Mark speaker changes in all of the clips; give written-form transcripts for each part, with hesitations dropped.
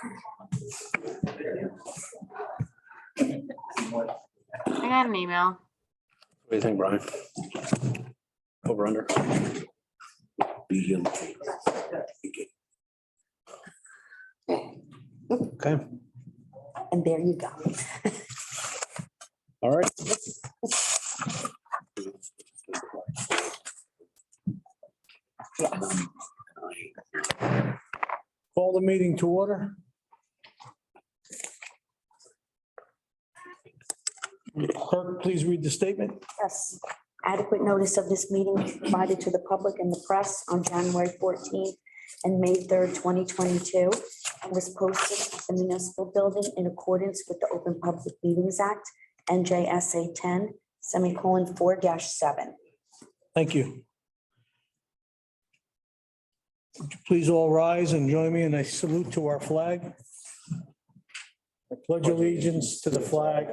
Speaker 1: I got an email.
Speaker 2: What do you think, Brian? Over under? Okay,
Speaker 3: And there you go.
Speaker 2: all right.
Speaker 4: Call the meeting to order. Clerk, please read the statement.
Speaker 3: Yes. Adequate notice of this meeting was provided to the public and the press on January 14th and May 3rd, 2022, and was posted at the municipal building in accordance with the Open Public Meetings Act, NJSA 10:4-7.
Speaker 4: Thank you. Would you please all rise and join me in a salute to our flag? I pledge allegiance to the flag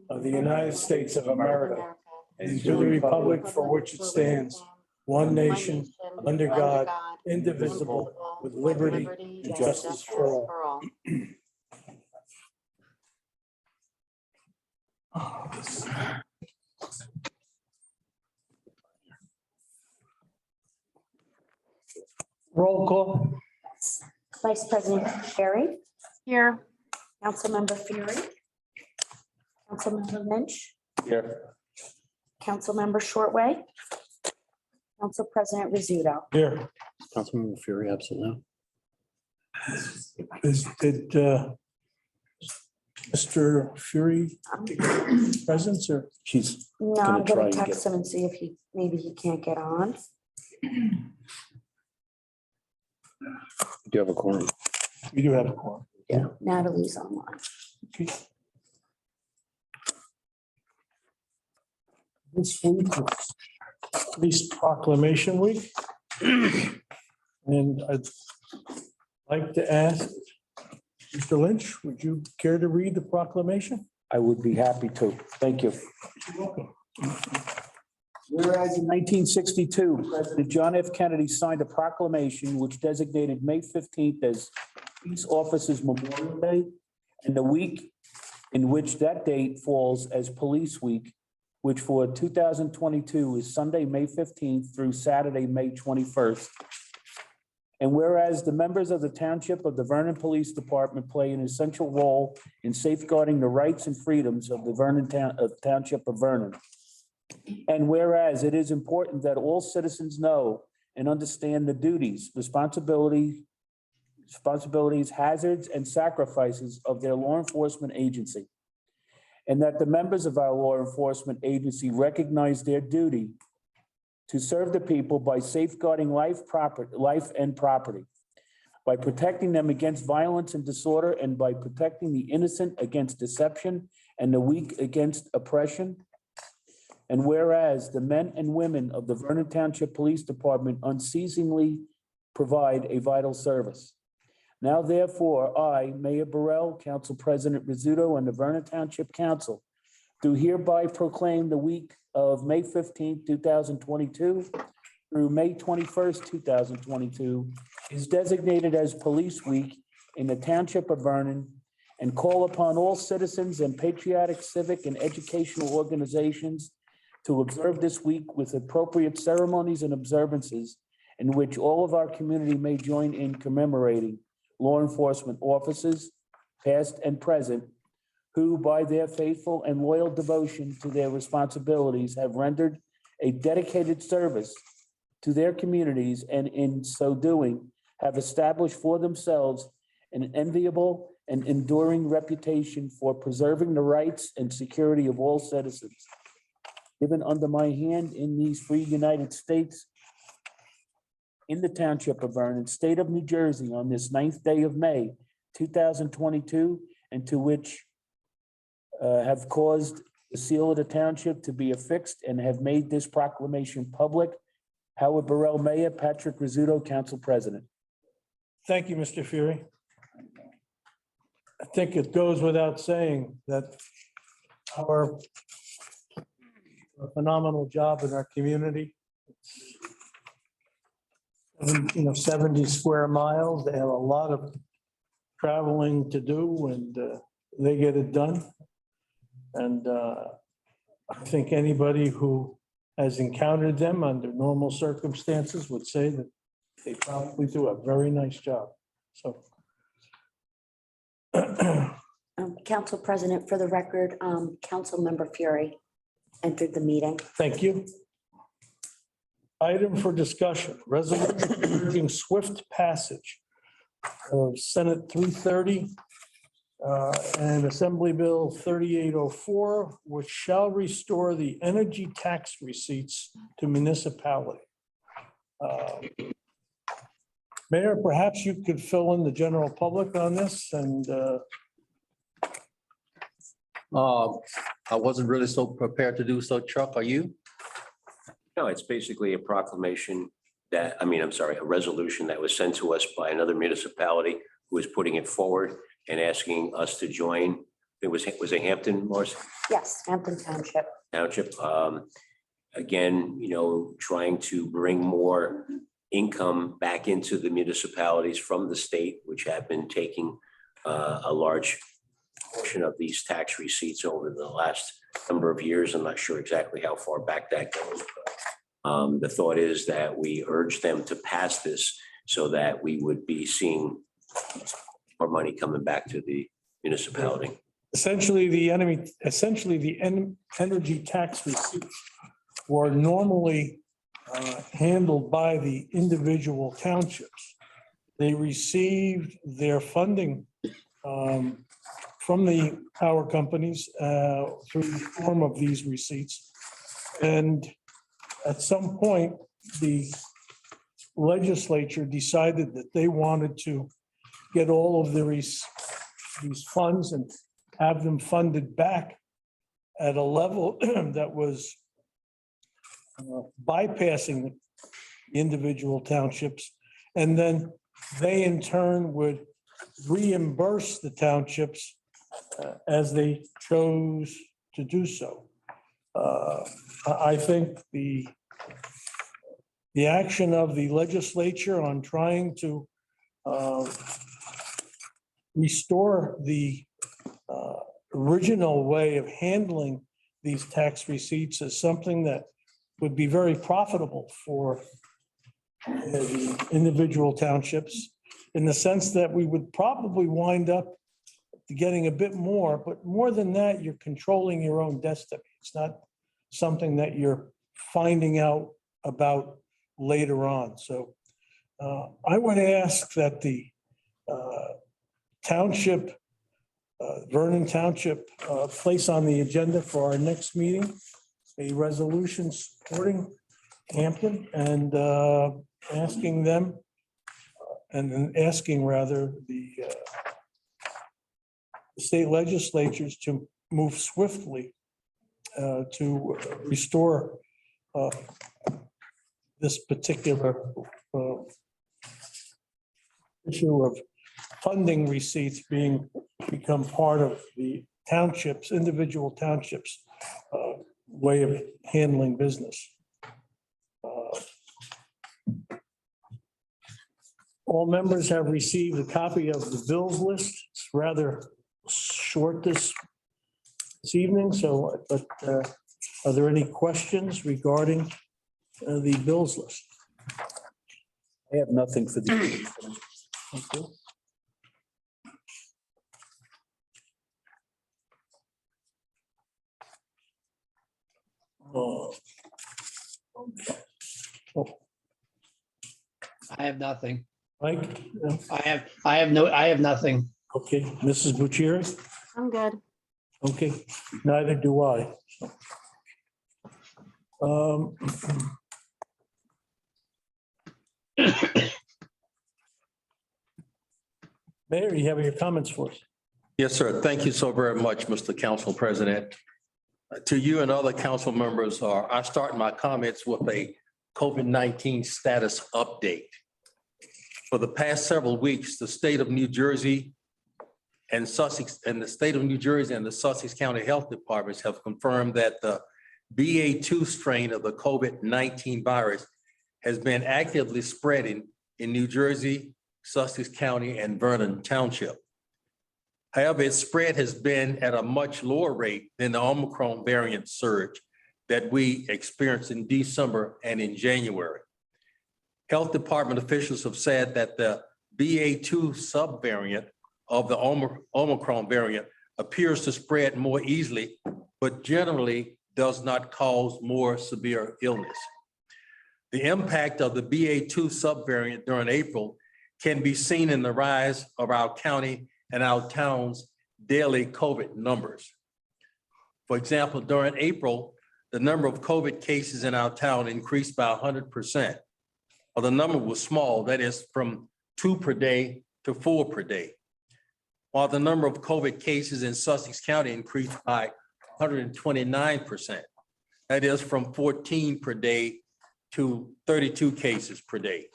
Speaker 4: of the United States of America and to the republic for which it stands, one nation, under God, indivisible, with liberty and justice for all. Roll call.
Speaker 3: Vice President Carey,
Speaker 1: Here.
Speaker 3: Councilmember Fury, Councilmember Lynch,
Speaker 2: Here.
Speaker 3: Councilmember Shortway, Council President Rizzuto.
Speaker 4: Here.
Speaker 2: Councilmember Fury, absent now.
Speaker 4: Did Mr. Fury presence or?
Speaker 2: She's
Speaker 3: No,
Speaker 2: Gonna
Speaker 3: I'm
Speaker 2: try
Speaker 3: gonna
Speaker 2: and get-
Speaker 3: text him and see if maybe he can't get on.
Speaker 2: Do you have a quorum?
Speaker 4: We do have a quorum.
Speaker 3: Natalie's online.
Speaker 4: Okay. This week is Police Proclamation Week. And I'd like to ask Mr. Lynch, would you care to read the proclamation?
Speaker 5: I would be happy to. Thank you.
Speaker 4: You're welcome.
Speaker 5: Whereas in 1962, President John F. Kennedy signed a proclamation which designated May 15th as Peace Officers Memorial Day, and the week in which that date falls as Police Week, which for 2022 is Sunday, May 15th through Saturday, May 21st. And whereas the members of the Township of the Vernon Police Department play an essential role in safeguarding the rights and freedoms of the Township of Vernon. And whereas it is important that all citizens know and understand the duties, responsibilities, hazards, and sacrifices of their law enforcement agency. And that the members of our law enforcement agency recognize their duty to serve the people by safeguarding life and property, by protecting them against violence and disorder, and by protecting the innocent against deception and the weak against oppression. And whereas the men and women of the Vernon Township Police Department unceasingly provide a vital service. Now therefore, I, Mayor Burrell, Council President Rizzuto, and the Vernon Township Council do hereby proclaim the week of May 15th, 2022 through May 21st, 2022 is designated as Police Week in the Township of Vernon, and call upon all citizens and patriotic, civic, and educational organizations to observe this week with appropriate ceremonies and observances in which all of our community may join in commemorating law enforcement officers, past and present, who by their faithful and loyal devotion to their responsibilities have rendered a dedicated service to their communities, and in so doing have established for themselves an enviable and enduring reputation for preserving the rights and security of all citizens. Given under my hand in these free United States, in the Township of Vernon, State of New Jersey, on this 9th day of May, 2022, and to which have caused the seal of the township to be affixed and have made this proclamation public. Howard Burrell, Mayor, Patrick Rizzuto, Council President.
Speaker 4: Thank you, Mr. Fury. I think it goes without saying that our phenomenal job in our community. 70 square miles. They have a lot of traveling to do, and they get it done. And I think anybody who has encountered them under normal circumstances would say that they probably do a very nice job. So.
Speaker 3: Council President, for the record, Councilmember Fury entered the meeting.
Speaker 4: Thank you. Item for discussion, resolution urging swift passage of Senate 330 and Assembly Bill 3804, which shall restore the energy tax receipts to municipality. Mayor, perhaps you could fill in the general public on this and
Speaker 2: I wasn't really so prepared to do so. Chuck, are you?
Speaker 6: No, it's basically a proclamation that, a resolution that was sent to us by another municipality who is putting it forward and asking us to join. It was Hampton, Morris
Speaker 3: Yes, Hampton Township.
Speaker 6: Township. Again, trying to bring more income back into the municipalities from the state, which have been taking a large portion of these tax receipts over the last number of years. I'm not sure exactly how far back that goes. The thought is that we urge them to pass this so that we would be seeing more money coming back to the municipality.
Speaker 4: essentially the energy tax receipts were normally handled by the individual townships. They received their funding from the power companies through the form of these receipts. And at some point, the legislature decided that they wanted to get all of these funds and have them funded back at a level that was bypassing the individual townships. And then they in turn would reimburse the townships as they chose to do so. I think the action of the legislature on trying to restore the original way of handling these tax receipts is something that would be very profitable for the individual townships, in the sense that we would probably wind up getting a bit more, but more than that, you're controlling your own destiny. It's not something that you're finding out about later on. So I would ask that the township, Vernon Township, place on the agenda for our next meeting a resolution supporting Hampton and asking them, and asking rather the state legislatures to move swiftly to restore this particular issue of funding receipts become part of the townships, individual townships way of handling business. All members have received a copy of the bills list. It's rather short this evening, so, but are there any questions regarding the bills list?
Speaker 5: I have nothing for the.
Speaker 4: Thank you. Okay. Oh,
Speaker 7: I have nothing.
Speaker 4: Mike,
Speaker 7: I have nothing.
Speaker 4: okay, Mrs. Bucieri?
Speaker 1: I'm good.
Speaker 4: Okay, neither do I. Mayor, you have your comments for us?
Speaker 2: Yes, sir. Thank you so very much, Mr. Council President. To you and other council members, I start my comments with a COVID-19 status update. For the past several weeks, the state of New Jersey and Sussex and the state of New Jersey and the Sussex County Health Departments have confirmed that the BA.2 strain of the COVID-19 virus has been actively spreading in New Jersey, Sussex County, and Vernon Township. However, its spread has been at a much lower rate than the Omicron variant surge that we experienced in December and in January. Health Department officials have said that the BA.2 subvariant of the Omicron variant appears to spread more easily, but generally does not cause more severe illness. The impact of the BA.2 subvariant during April can be seen in the rise of our county and our town's daily COVID numbers. For example, during April, the number of COVID cases in our town increased by 100%. Well, the number was small, that is from 2 per day to 4 per day. While the number of COVID cases in Sussex County increased by 129%. That is from 14 per day to 32 cases per day.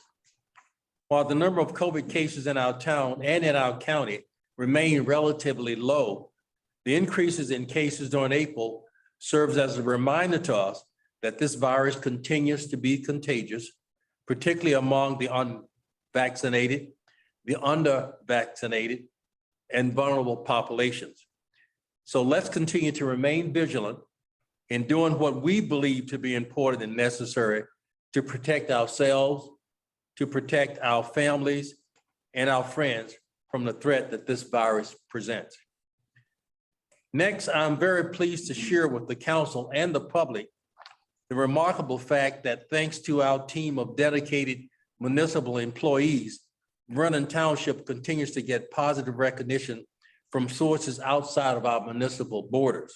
Speaker 2: While the number of COVID cases in our town and in our county remain relatively low, the increases in cases during April serves as a reminder to us that this virus continues to be contagious, particularly among the unvaccinated, the under-vaccinated, and vulnerable populations. So let's continue to remain vigilant in doing what we believe to be important and necessary to protect ourselves, to protect our families and our friends from the threat that this virus presents. Next, I'm very pleased to share with the council and the public the remarkable fact that thanks to our team of dedicated municipal employees, Vernon Township continues to get positive recognition from sources outside of our municipal borders.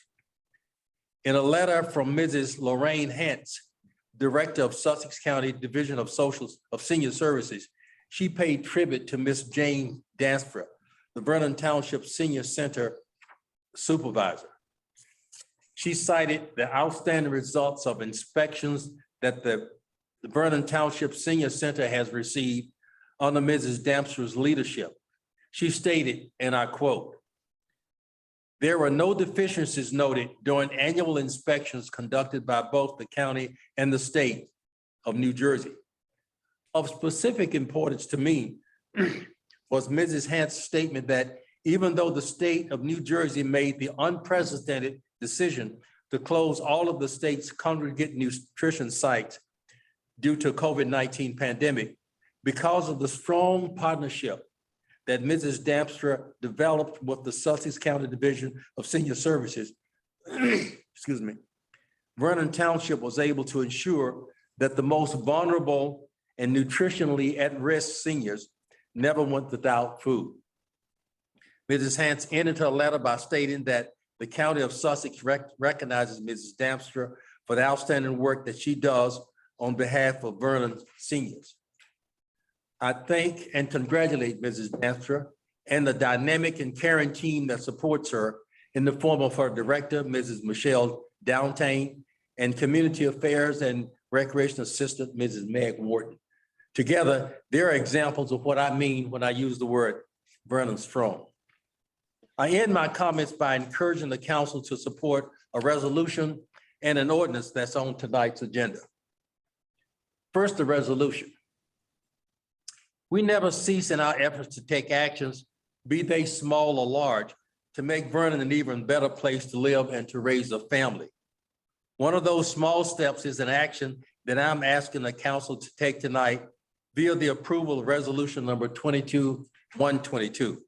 Speaker 2: In a letter from Mrs. Lorraine Hance, Director of Sussex County Division of Senior Services, she paid tribute to Miss Jane Dansford, the Vernon Township Senior Center Supervisor. She cited the outstanding results of inspections that the Vernon Township Senior Center has received under Mrs. Dampster's leadership. She stated, and I quote, "There were no deficiencies noted during annual inspections conducted by both the county and the state of New Jersey. Of specific importance to me was Mrs. Hance's statement that even though the state of New Jersey made the unprecedented decision to close all of the state's congregate nutrition sites due to COVID-19 pandemic, because of the strong partnership that Mrs. Dampster developed with the Sussex County Division of Senior Services, excuse me, Vernon Township was able to ensure that the most vulnerable and nutritionally at-risk seniors never went without food." Mrs. Hance ended her letter by stating that the County of Sussex recognizes Mrs. Dampster for the outstanding work that she does on behalf of Vernon seniors. I thank and congratulate Mrs. Dampster and the dynamic and caring team that supports her in the form of her director, Mrs. Michelle Downtain, and Community Affairs and Recreation Assistant, Mrs. Meg Wharton. Together, they're examples of what I mean when I use the word Vernon Strong. I end my comments by encouraging the council to support a resolution and an ordinance that's on tonight's agenda. First, the resolution. We never cease in our efforts to take actions, be they small or large, to make Vernon an even better place to live and to raise a family. One of those small steps is an action that I'm asking the council to take tonight via the approval of resolution number 22-122.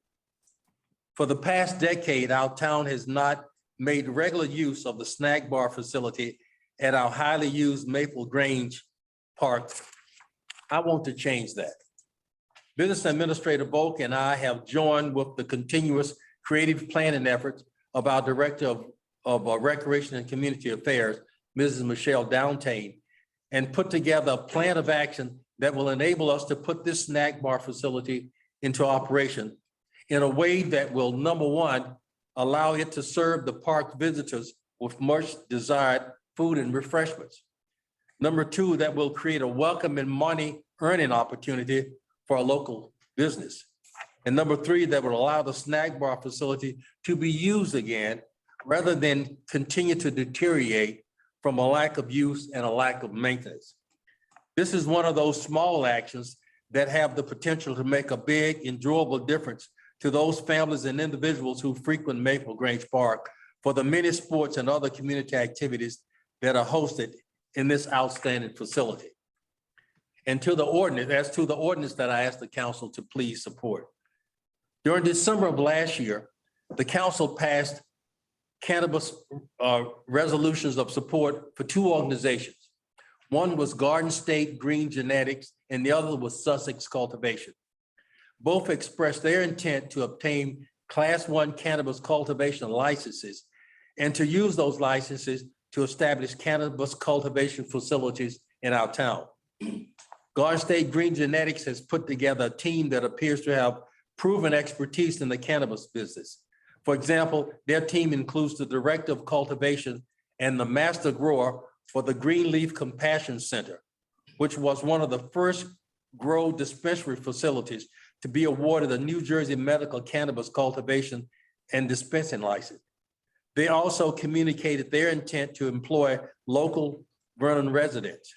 Speaker 2: For the past decade, our town has not made regular use of the snack bar facility at our highly used Maple Grange Park. I want to change that. Business Administrator Volk and I have joined with the continuous creative planning efforts of our Director of Recreation and Community Affairs, Mrs. Michelle Downtain, and put together a plan of action that will enable us to put this snack bar facility into operation in a way that will, number one, allow it to serve the park visitors with much desired food and refreshments. Number two, that will create a welcome and money earning opportunity for our local business. And number three, that will allow the snack bar facility to be used again rather than continue to deteriorate from a lack of use and a lack of maintenance. This is one of those small actions that have the potential to make a big, enjoyable difference to those families and individuals who frequent Maple Grange Park for the many sports and other community activities that are hosted in this outstanding facility. And to the ordinance, as to the ordinance that I asked the council to please support. During December of last year, the council passed cannabis resolutions of support for two organizations. One was Garden State Green Genetics and the other was Sussex Cultivation. Both expressed their intent to obtain Class 1 cannabis cultivation licenses and to use those licenses to establish cannabis cultivation facilities in our town. Garden State Green Genetics has put together a team that appears to have proven expertise in the cannabis business. For example, their team includes the Director of Cultivation and the Master Grower for the Greenleaf Compassion Center, which was one of the first grow dispensary facilities to be awarded a New Jersey medical cannabis cultivation and dispensing license. They also communicated their intent to employ local Vernon residents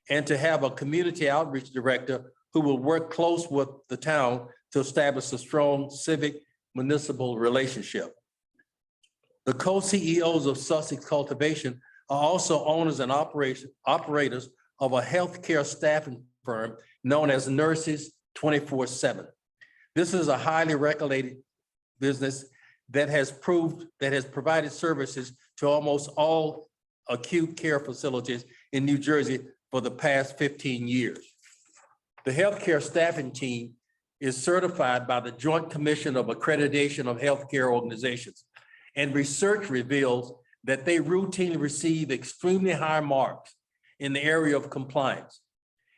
Speaker 2: and to have a community outreach director who will work close with the town to establish a strong civic municipal relationship. The co-CEOs of Sussex Cultivation are also owners and operators of a healthcare staffing firm known as Nurses 24/7. This is a highly regulated business that has provided services to almost all acute care facilities in New Jersey for the past 15 years. The healthcare staffing team is certified by the Joint Commission of Accreditation of Healthcare Organizations, and research reveals that they routinely receive extremely high marks in the area of compliance.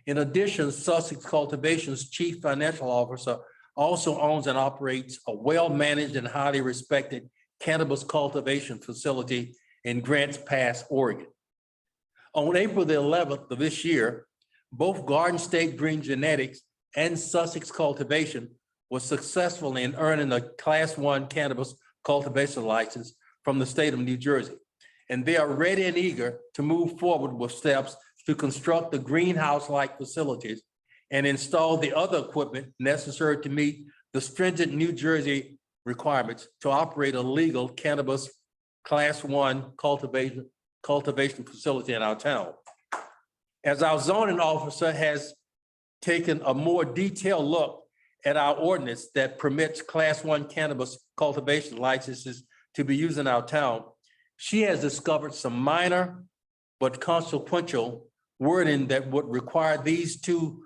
Speaker 2: In addition, Sussex Cultivation's Chief Financial Officer also owns and operates a well-managed and highly respected cannabis cultivation facility in Grants Pass, Oregon. On April the 11th of this year, both Garden State Green Genetics and Sussex Cultivation was successful in earning a Class 1 cannabis cultivation license from the state of New Jersey. And they are ready and eager to move forward with steps to construct the greenhouse-like facilities and install the other equipment necessary to meet the stringent New Jersey requirements to operate a legal cannabis Class 1 cultivation facility in our town. As our zoning officer has taken a more detailed look at our ordinance that permits Class 1 cannabis cultivation licenses to be used in our town, she has discovered some minor but consequential wording that would require these two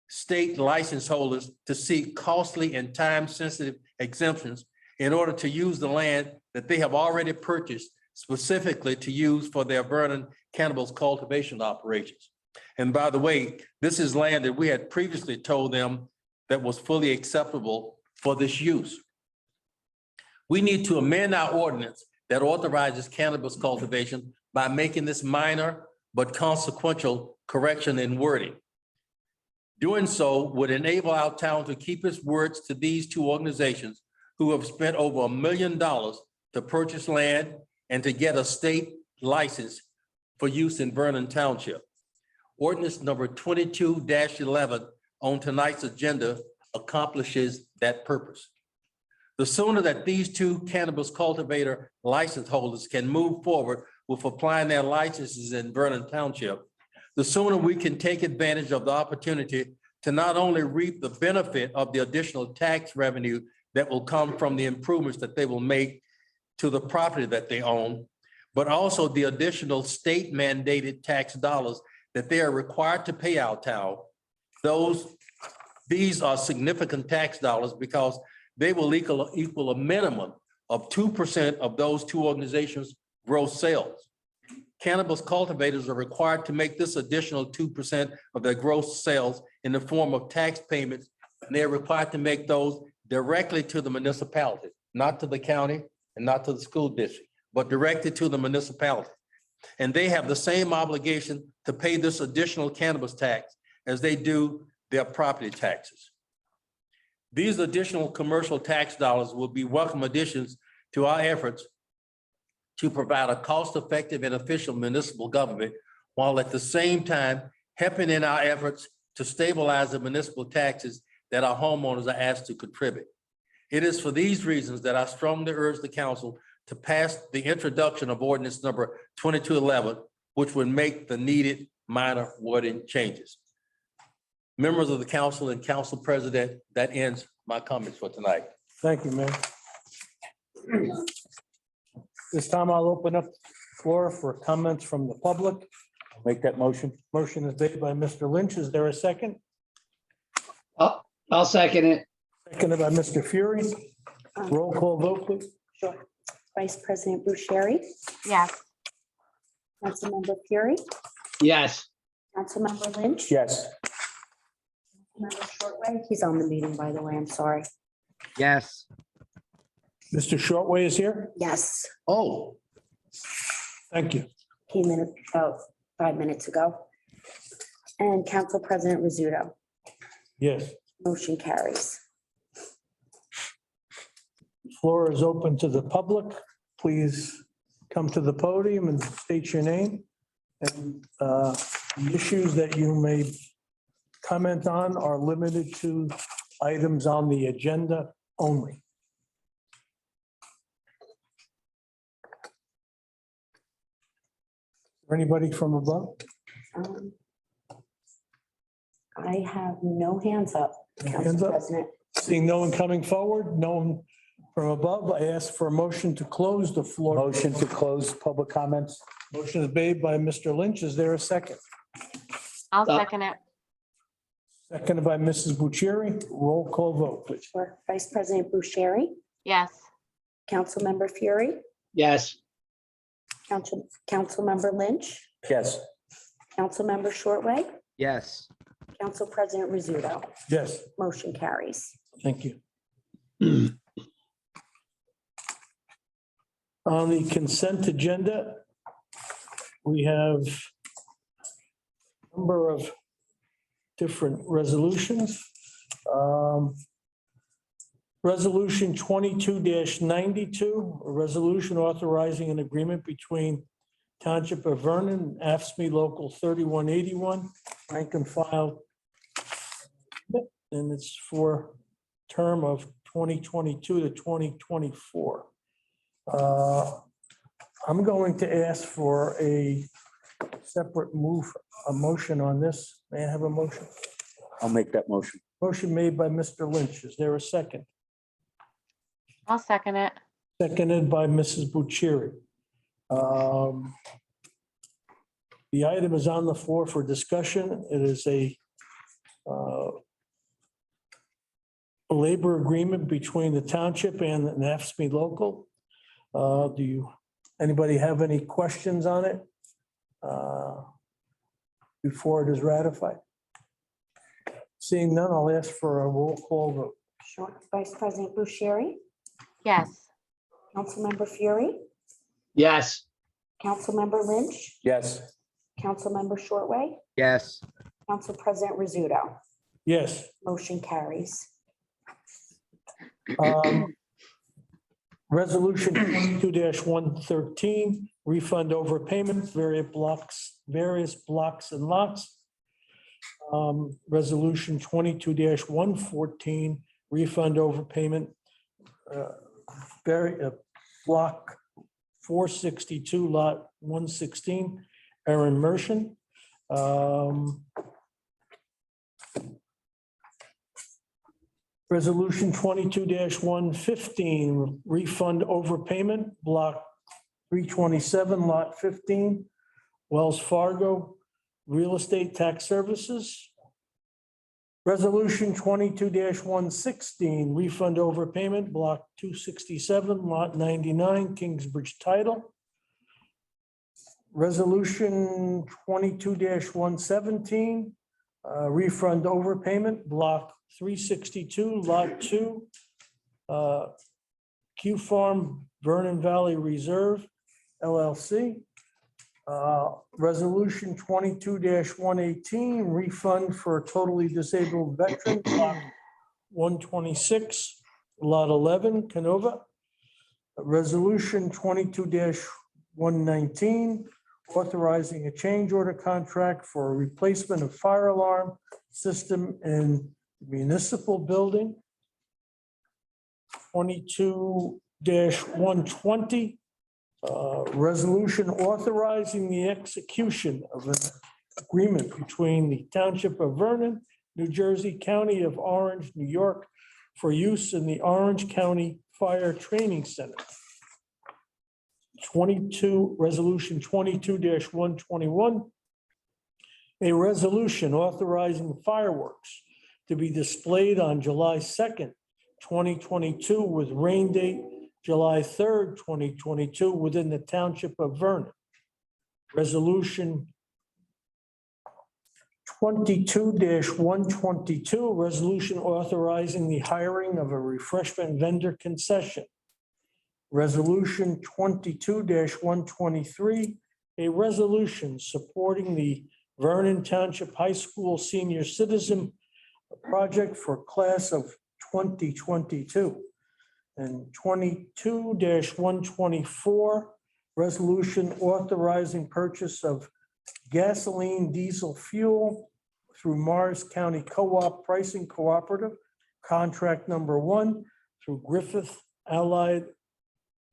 Speaker 2: state license holders to seek costly and time-sensitive exemptions in order to use the land that they have already purchased specifically to use for their Vernon cannabis cultivation operations. And by the way, this is land that we had previously told them that was fully acceptable for this use. We need to amend our ordinance that authorizes cannabis cultivation by making this minor but consequential correction in wording. Doing so would enable our town to keep its words to these two organizations who have spent over $1 million to purchase land and to get a state license for use in Vernon Township. Ordinance number 22-11 on tonight's agenda accomplishes that purpose. The sooner that these two cannabis cultivator license holders can move forward with applying their licenses in Vernon Township, the sooner we can take advantage of the opportunity to not only reap the benefit of the additional tax revenue that will come from the improvements that they will make to the property that they own, but also the additional state mandated tax dollars that they are required to pay our town. These are significant tax dollars because they will equal a minimum of 2% of those two organizations' gross sales. Cannabis cultivators are required to make this additional 2% of their gross sales in the form of tax payments, and they're required to make those directly to the municipality, not to the county and not to the school district, but directly to the municipality. And they have the same obligation to pay this additional cannabis tax as they do their property taxes. These additional commercial tax dollars will be welcome additions to our efforts to provide a cost-effective and efficient municipal government, while at the same time helping in our efforts to stabilize the municipal taxes that our homeowners are asked to contribute. It is for these reasons that I strongly urge the council to pass the introduction of ordinance number 2211, which would make the needed minor wording changes. Members of the council and council president, that ends my comments for tonight.
Speaker 4: Thank you, Mayor. This time I'll open up the floor for comments from the public.
Speaker 5: Make that motion.
Speaker 4: Motion is made by Mr. Lynch. Is there a second?
Speaker 7: I'll second it.
Speaker 4: Seconded by Mr. Fury. Roll call vote, please.
Speaker 3: Sure. Vice President Bucieri,
Speaker 1: Yes.
Speaker 3: Councilmember Fury,
Speaker 7: Yes.
Speaker 3: Councilmember Lynch.
Speaker 5: Yes.
Speaker 3: Member Shortway, he's on the meeting, by the way, I'm sorry.
Speaker 7: Yes.
Speaker 4: Mr. Shortway is here.
Speaker 3: Yes,
Speaker 2: Oh,
Speaker 4: Thank you.
Speaker 3: came in about 5 minutes ago. And Council President Rizzuto,
Speaker 4: Yes.
Speaker 3: motion carries.
Speaker 4: Floor is open to the public. Please come to the podium and state your name. And the issues that you may comment on are limited to items on the agenda only. Anybody from above?
Speaker 3: Um, I have no hands up,
Speaker 4: Hands
Speaker 3: Council
Speaker 4: up.
Speaker 3: President.
Speaker 4: Seeing no one coming forward, no one from above, I ask for a motion to close the floor.
Speaker 5: Motion to close public comments.
Speaker 4: Motion is made by Mr. Lynch. Is there a second?
Speaker 1: I'll second it.
Speaker 4: Seconded by Mrs. Bucieri. Roll call vote, please.
Speaker 3: For Vice President Bucieri,
Speaker 1: Yes.
Speaker 3: Councilmember Fury,
Speaker 7: Yes.
Speaker 3: Councilmember Lynch,
Speaker 5: Yes.
Speaker 3: Councilmember Shortway,
Speaker 7: Yes.
Speaker 3: Council President Rizzuto,
Speaker 4: Yes,
Speaker 3: motion carries.
Speaker 4: thank you. On the consent agenda, we have a number of different resolutions. Resolution 22-92, a resolution authorizing an agreement between Township of Vernon, AFSCME Local 3181, rank and file. And it's for term of 2022 to 2024. I'm going to ask for a separate a motion on this. May I have a motion?
Speaker 5: I'll make that motion.
Speaker 4: Motion made by Mr. Lynch. Is there a second?
Speaker 1: I'll second it.
Speaker 4: Seconded by Mrs. Bucieri. The item is on the floor for discussion. It is a labor agreement between the township and an AFSCME local. Anybody have any questions on it before it is ratified? Seeing none, I'll ask for a roll call vote.
Speaker 3: Sure. Vice President Bucieri,
Speaker 1: Yes.
Speaker 3: Councilmember Fury,
Speaker 7: Yes.
Speaker 3: Councilmember Lynch,
Speaker 5: Yes.
Speaker 3: Councilmember Shortway,
Speaker 7: Yes.
Speaker 3: Council President Rizzuto,
Speaker 4: Yes.
Speaker 3: motion carries.
Speaker 4: Resolution 22-113, refund overpayment, various blocks and lots. Resolution 22-114, refund overpayment, block 462, lot 116, Aaron Mershon. Resolution 22-115, refund overpayment, block 327, lot 15, Wells Fargo Real Estate Tax Services. Resolution 22-116, refund overpayment, block 267, lot 99, Kingsbridge Title. Resolution 22-117, refund overpayment, block 362, lot 2, Q Farm Vernon Valley Reserve LLC. Resolution 22-118, refund for totally disabled veteran, block 126, lot 11, Canova. Resolution 22-119, authorizing a change order contract for a replacement of fire alarm system in municipal building. 22-120. Resolution authorizing the execution of an agreement between the Township of Vernon, New Jersey, County of Orange, New York, for use in the Orange County Fire Training Center. Resolution 22-121. A resolution authorizing fireworks to be displayed on July 2nd, 2022, with rain date July 3rd, 2022, within the Township of Vernon. Resolution 22-122, resolution authorizing the hiring of a refreshment vendor concession. Resolution 22-123, a resolution supporting the Vernon Township High School Senior Citizen Project for class of 2022. And 22-124, resolution authorizing purchase of gasoline diesel fuel through Morris County Co-op Pricing Cooperative, contract number 1 through Griffith Allied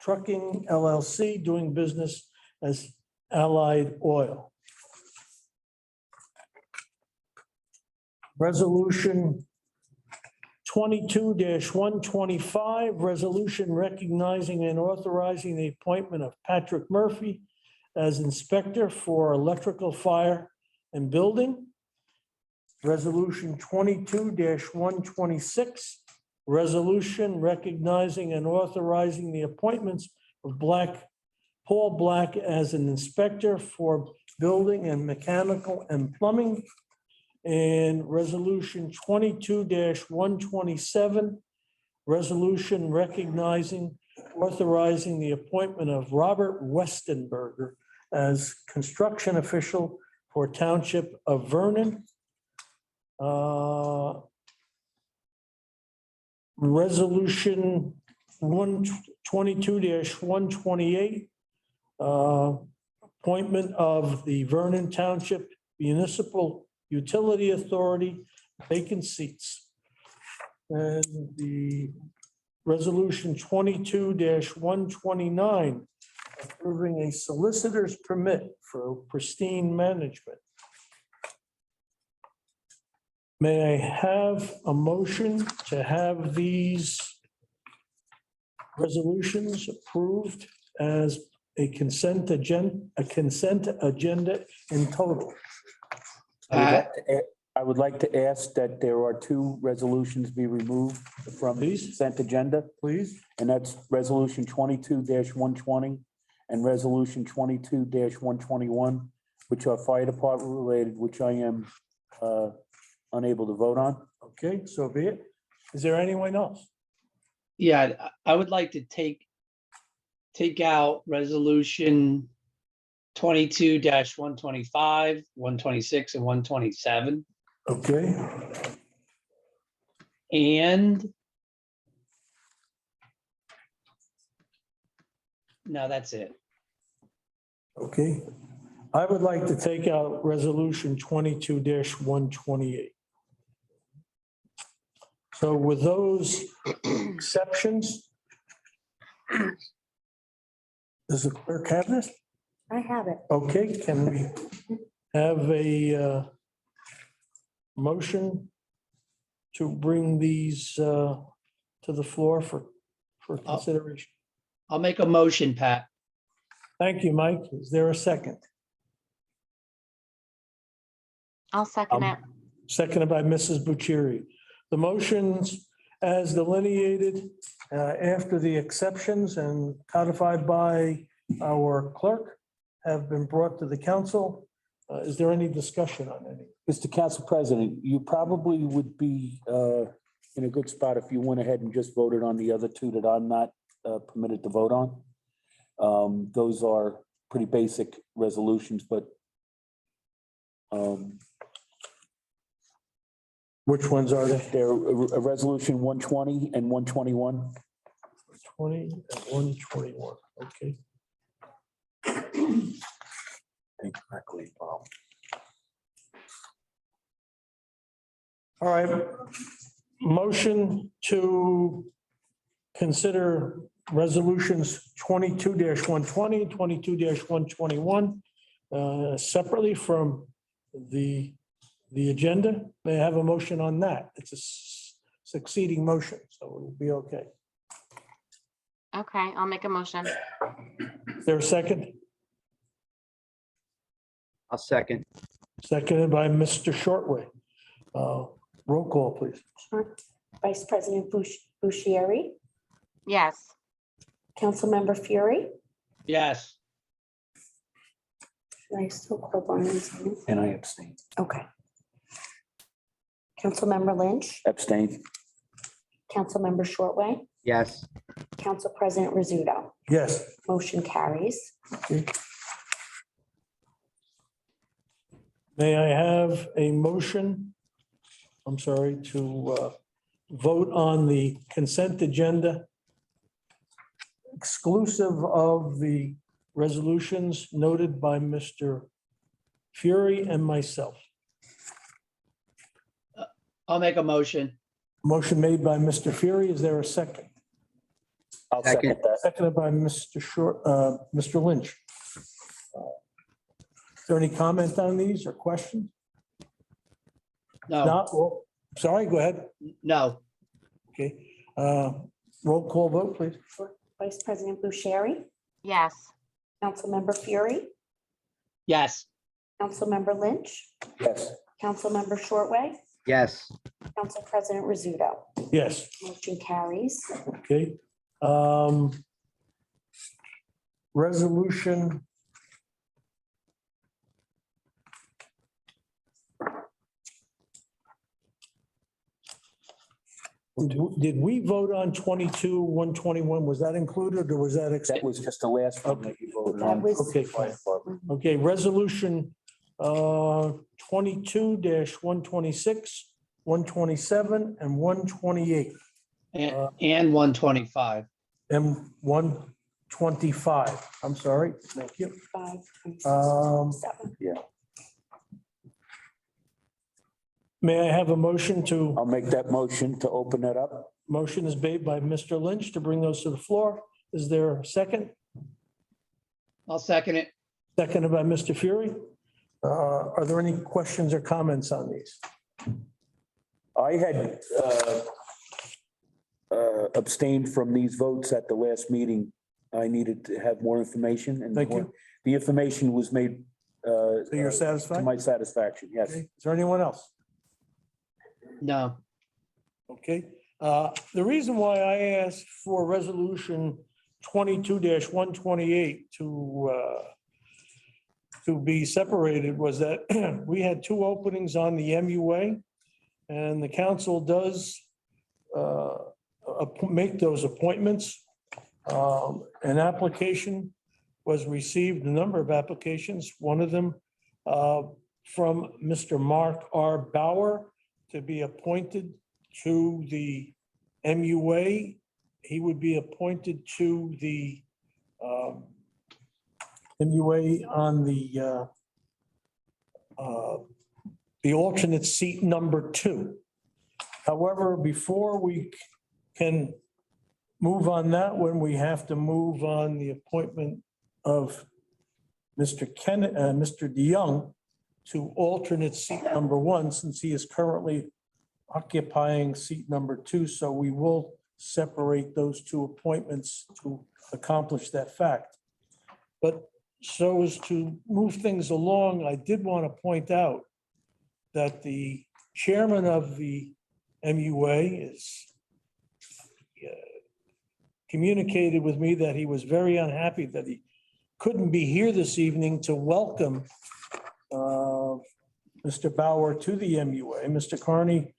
Speaker 4: Trucking LLC, doing business as Allied Oil. Resolution 22-125, resolution recognizing and authorizing the appointment of Patrick Murphy as inspector for electrical, fire, and building. Resolution 22-126, resolution recognizing and authorizing the appointments of Paul Black as an inspector for building and mechanical and plumbing. And resolution 22-127, resolution recognizing, authorizing the appointment of Robert Westenberger as construction official for Township of Vernon. Resolution 22-128, appointment of the Vernon Township Municipal Utility Authority, vacant seats. And the resolution 22-129, approving a solicitor's permit for Pristine Management. May I have a motion to have these resolutions approved as a consent agenda in total?
Speaker 5: I would like to ask that there are 2 resolutions be removed from the
Speaker 4: Please.
Speaker 5: consent agenda,
Speaker 4: Please.
Speaker 5: and that's resolution 22-120 and resolution 22-121, which are fire department related, which I am unable to vote on.
Speaker 4: Okay, so be it. Is there anyone else?
Speaker 8: Yeah, I would like to take out resolution 22-125, 126, and 127.
Speaker 4: Okay,
Speaker 8: And no, that's it.
Speaker 4: okay. I would like to take out resolution 22-128. So with those exceptions, does the clerk have this?
Speaker 3: I have it.
Speaker 4: Okay, can we have a motion to bring these to the floor for consideration?
Speaker 8: I'll make a motion, Pat.
Speaker 4: Thank you, Mike. Is there a second?
Speaker 1: I'll second it.
Speaker 4: Seconded by Mrs. Bucieri. The motions as delineated after the exceptions and codified by our clerk have been brought to the council. Is there any discussion on any?
Speaker 5: Mr. Council President, you probably would be in a good spot if you went ahead and just voted on the other 2 that I'm not permitted to vote on. Those are pretty basic resolutions, but
Speaker 4: Which ones are they?
Speaker 5: they're a resolution 120 and 121.
Speaker 4: 20 and 121, okay.
Speaker 5: Exactly.
Speaker 4: All right, motion to consider resolutions 22-120, 22-121 separately from the agenda. May I have a motion on that? It's a succeeding motion, so it will be okay.
Speaker 1: Okay, I'll make a motion.
Speaker 4: Is there a second?
Speaker 7: I'll second.
Speaker 4: Seconded by Mr. Shortway. Roll call, please.
Speaker 3: Sure. Vice President Bucieri,
Speaker 1: Yes.
Speaker 3: Councilmember Fury.
Speaker 8: Yes.
Speaker 3: Should I still call Barnes?
Speaker 5: And I abstain.
Speaker 3: Okay. Councilmember Lynch,
Speaker 5: Abstain.
Speaker 3: Councilmember Shortway,
Speaker 7: Yes.
Speaker 3: Council President Rizzuto.
Speaker 4: Yes.
Speaker 3: Motion carries.
Speaker 4: May I have a motion? I'm sorry, to vote on the consent agenda exclusive of the resolutions noted by Mr. Fury and myself.
Speaker 8: I'll make a motion.
Speaker 4: Motion made by Mr. Fury. Is there a second?
Speaker 5: I'll second that.
Speaker 4: Seconded by Mr. Lynch. Is there any comment on these or questions?
Speaker 8: No,
Speaker 4: Not, well, sorry, go ahead.
Speaker 8: no,
Speaker 4: Okay. Roll call vote, please.
Speaker 3: Vice President Bucieri,
Speaker 1: Yes.
Speaker 3: Councilmember Fury,
Speaker 8: yes,
Speaker 3: Councilmember Lynch,
Speaker 5: Yes.
Speaker 3: Councilmember Shortway,
Speaker 7: Yes.
Speaker 3: Council President Rizzuto.
Speaker 4: Yes,
Speaker 3: Motion carries.
Speaker 4: okay. Resolution. Did we vote on 22-121? Was that included or was that?
Speaker 5: That was just the last one that you voted
Speaker 3: That
Speaker 5: on.
Speaker 3: was.
Speaker 4: Okay, fine. Okay, resolution 22-126, 127, and 128,
Speaker 8: and 125.
Speaker 4: and 125. I'm sorry, thank you.
Speaker 3: 5, 26,
Speaker 4: Um,
Speaker 3: 7.
Speaker 4: May I have a motion to,
Speaker 5: I'll make that motion to open that up.
Speaker 4: motion is made by Mr. Lynch to bring those to the floor. Is there a second?
Speaker 8: I'll second it.
Speaker 4: Seconded by Mr. Fury. Are there any questions or comments on these?
Speaker 5: I had abstained from these votes at the last meeting. I needed to have more information and
Speaker 4: Thank you.
Speaker 5: the information was made
Speaker 4: So you're
Speaker 5: to
Speaker 4: satisfied?
Speaker 5: my satisfaction, yes.
Speaker 4: Okay. Is there anyone else?
Speaker 8: No,
Speaker 4: Okay, the reason why I asked for resolution 22-128 to be separated was that we had two openings on the MUA, and the council does make those appointments. An application was received, a number of applications, one of them from Mr. Mark R. Bauer to be appointed to the MUA. He would be appointed to the MUA on the alternate seat number 2. However, before we can move on that one, we have to move on the appointment of Mr. DeYoung to alternate seat number 1, since he is currently occupying seat number 2. So we will separate those two appointments to accomplish that fact. But so as to move things along, I did want to point out that the chairman of the MUA is communicated with me that he was very unhappy that he couldn't be here this evening to welcome Mr. Bauer to the MUA. Mr. Carney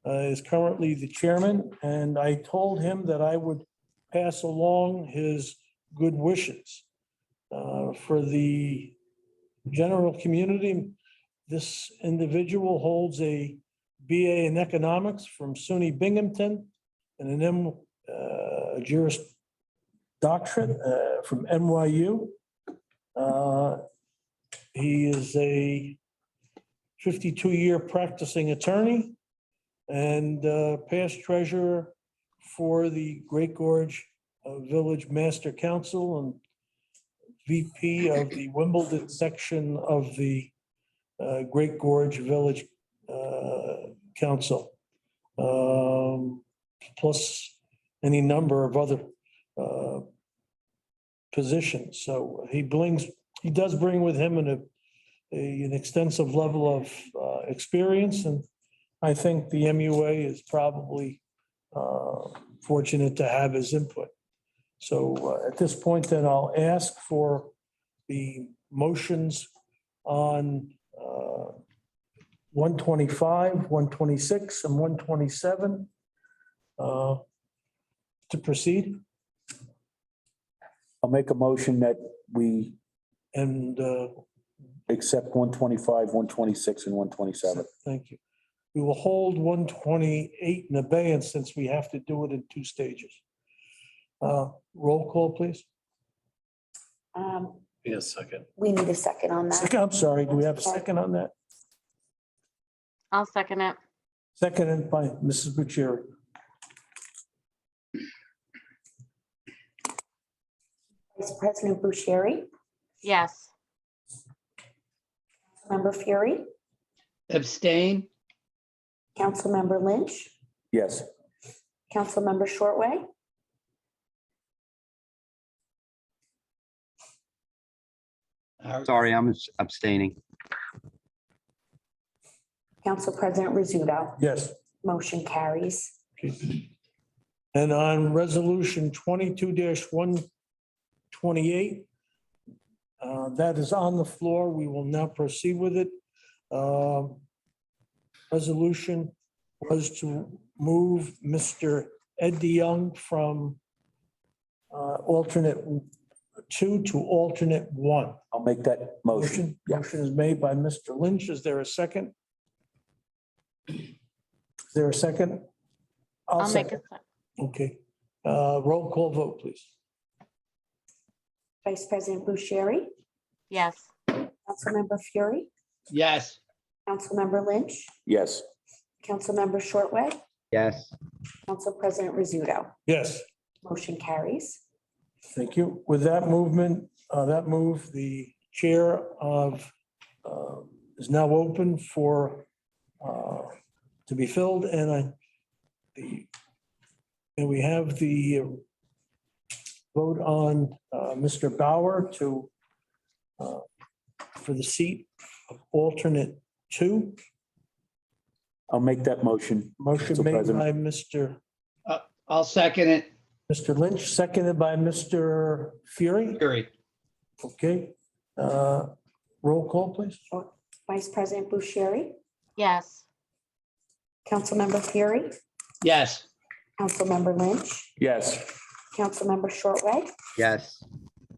Speaker 4: is currently the chairman, and I told him that I would pass along his good wishes for the general community. This individual holds a BA in economics from SUNY Binghamton and an Juris Doctorate from NYU. He is a 52-year practicing attorney and past treasurer for the Great Gorge Village Master Council and VP of the Wimbledon section of the Great Gorge Village Council. Plus any number of other positions. So he does bring with him an extensive level of experience, and I think the MUA is probably fortunate to have his input. So at this point, then I'll ask for the motions on 125, 126, and 127 to proceed.
Speaker 5: I'll make a motion that we
Speaker 4: And
Speaker 5: accept 125, 126, and 127.
Speaker 4: thank you. We will hold 128 in abeyance since we have to do it in two stages. Roll call, please.
Speaker 2: Yes, second.
Speaker 3: We need a second on that.
Speaker 4: Second, I'm sorry, do we have a second on that?
Speaker 1: I'll second it.
Speaker 4: Seconded by Mrs. Bucieri.
Speaker 3: Vice President Bucieri,
Speaker 1: Yes.
Speaker 3: Member Fury,
Speaker 8: Abstain?
Speaker 3: Councilmember Lynch,
Speaker 5: Yes.
Speaker 3: Councilmember Shortway,
Speaker 7: Sorry, I'm abstaining.
Speaker 3: Council President Rizzuto.
Speaker 4: Yes.
Speaker 3: Motion carries.
Speaker 4: And on resolution 22-128, that is on the floor. We will now proceed with it. Resolution was to move Mr. Ed DeYoung from alternate 2 to alternate 1.
Speaker 5: I'll make that motion. Yeah.
Speaker 4: Motion is made by Mr. Lynch. Is there a second? Is there a second?
Speaker 1: I'll make
Speaker 4: second.
Speaker 1: it.
Speaker 4: Okay. Roll call vote, please.
Speaker 3: Vice President Bucieri,
Speaker 1: Yes.
Speaker 3: Councilmember Fury,
Speaker 8: Yes.
Speaker 3: Councilmember Lynch,
Speaker 5: Yes.
Speaker 3: Councilmember Shortway,
Speaker 7: Yes.
Speaker 3: Council President Rizzuto.
Speaker 4: Yes,
Speaker 3: Motion carries.
Speaker 4: thank you. With that movement, that move, the chair of is now open for to be filled, and we have the vote on Mr. Bauer to for the seat of alternate 2.
Speaker 5: I'll make that motion.
Speaker 4: Motion
Speaker 5: Council
Speaker 4: made
Speaker 5: President.
Speaker 4: by Mr.
Speaker 8: I'll second it.
Speaker 4: Lynch, seconded by Mr. Fury.
Speaker 8: Fury.
Speaker 4: Okay. Roll call, please.
Speaker 3: Vice President Bucieri,
Speaker 1: Yes.
Speaker 3: Councilmember Fury,
Speaker 8: Yes.
Speaker 3: Councilmember Lynch,
Speaker 5: Yes.
Speaker 3: Councilmember Shortway,
Speaker 7: Yes.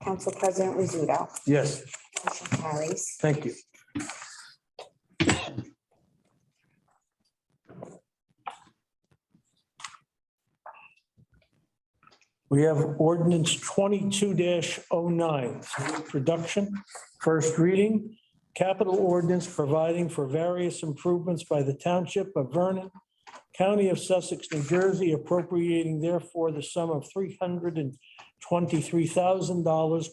Speaker 3: Council President Rizzuto.
Speaker 4: Yes,
Speaker 3: Motion carries.
Speaker 4: thank you. We have ordinance 22-09, introduction, first reading, capital ordinance providing for various improvements by the Township of Vernon, County of Sussex, New Jersey, appropriating therefore the sum of $323,000,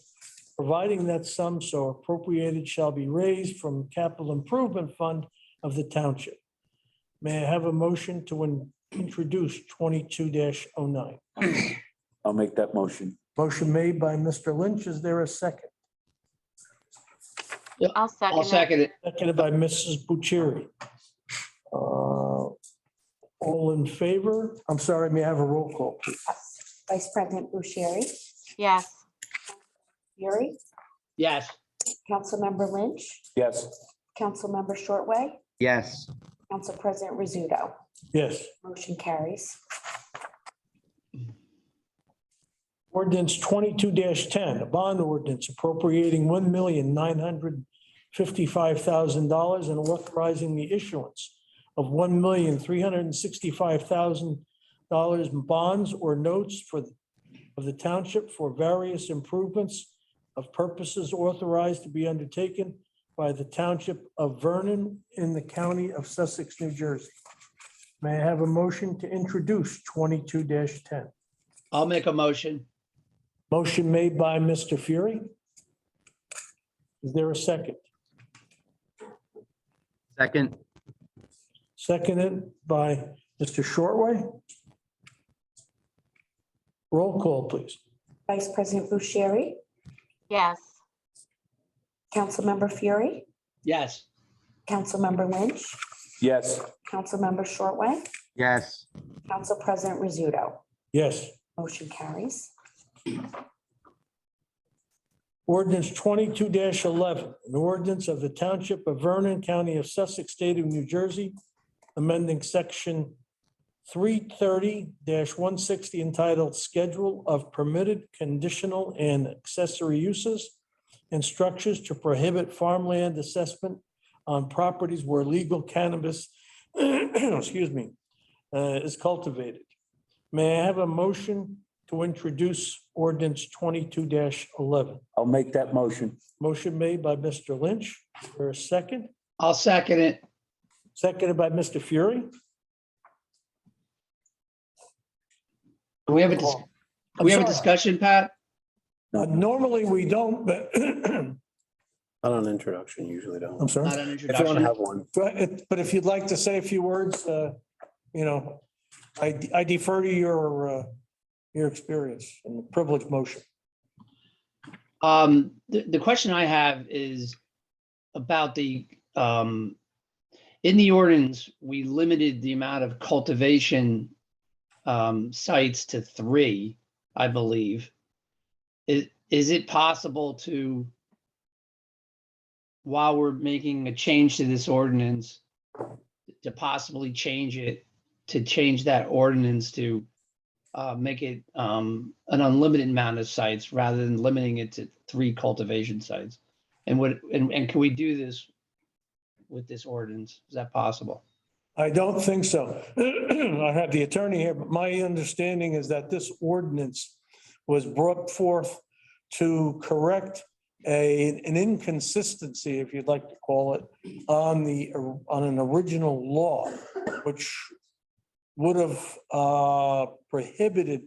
Speaker 4: providing that sum so appropriated shall be raised from capital improvement fund of the township. May I have a motion to introduce 22-09?
Speaker 5: I'll make that motion.
Speaker 4: Motion made by Mr. Lynch. Is there a second?
Speaker 1: I'll second
Speaker 8: I'll
Speaker 1: it.
Speaker 8: second it.
Speaker 4: Seconded by Mrs. Bucieri. All in favor? I'm sorry, may I have a roll call, please?
Speaker 3: Vice President Bucieri,
Speaker 1: Yes.
Speaker 3: Fury,
Speaker 8: Yes.
Speaker 3: Councilmember Lynch,
Speaker 5: Yes.
Speaker 3: Councilmember Shortway,
Speaker 7: Yes.
Speaker 3: Council President Rizzuto.
Speaker 4: Yes.
Speaker 3: Motion carries.
Speaker 4: Ordinance 22-10, a bond ordinance appropriating $1,955,000 and authorizing the issuance of $1,365,000 in bonds or notes of the township for various improvements of purposes authorized to be undertaken by the Township of Vernon in the County of Sussex, New Jersey. May I have a motion to introduce 22-10?
Speaker 8: I'll make a motion.
Speaker 4: Motion made by Mr. Fury. Is there a second?
Speaker 7: Second.
Speaker 4: Seconded by Mr. Shortway. Roll call, please.
Speaker 3: Vice President Bucieri,
Speaker 1: yes,
Speaker 3: Councilmember Fury,
Speaker 8: Yes.
Speaker 3: Councilmember Lynch,
Speaker 5: Yes.
Speaker 3: Councilmember Shortway,
Speaker 7: Yes.
Speaker 3: Council President Rizzuto.
Speaker 4: Yes.
Speaker 3: Motion carries.
Speaker 4: Ordinance 22-11, an ordinance of the Township of Vernon, County of Sussex, State of New Jersey, amending section 330-160 entitled Schedule of Permitted Conditional and Accessory Uses and Structures to prohibit farmland assessment on properties where legal cannabis, excuse me, is cultivated. May I have a motion to introduce ordinance 22-11?
Speaker 5: I'll make that motion.
Speaker 4: Motion made by Mr. Lynch. For a second,
Speaker 8: I'll second it.
Speaker 4: seconded by Mr. Fury.
Speaker 8: Do we have a,
Speaker 4: I'm
Speaker 8: we have a
Speaker 4: sorry.
Speaker 8: discussion, Pat?
Speaker 4: Normally we don't, but
Speaker 9: Not on introduction, usually don't.
Speaker 4: I'm sorry.
Speaker 8: Not an
Speaker 9: If you want to
Speaker 8: introduction.
Speaker 9: have one.
Speaker 4: But if you'd like to say a few words, I defer to your experience and the privileged motion.
Speaker 8: The question I have is about in the ordinance, we limited the amount of cultivation sites to 3, I believe. Is it possible to, while we're making a change to this ordinance, to possibly change that ordinance to make it an unlimited amount of sites rather than limiting it to 3 cultivation sites? And can we do this with this ordinance? Is that possible?
Speaker 4: I don't think so. I have the attorney here, but my understanding is that this ordinance was brought forth to correct an inconsistency, if you'd like to call it, on an original law, which would have prohibited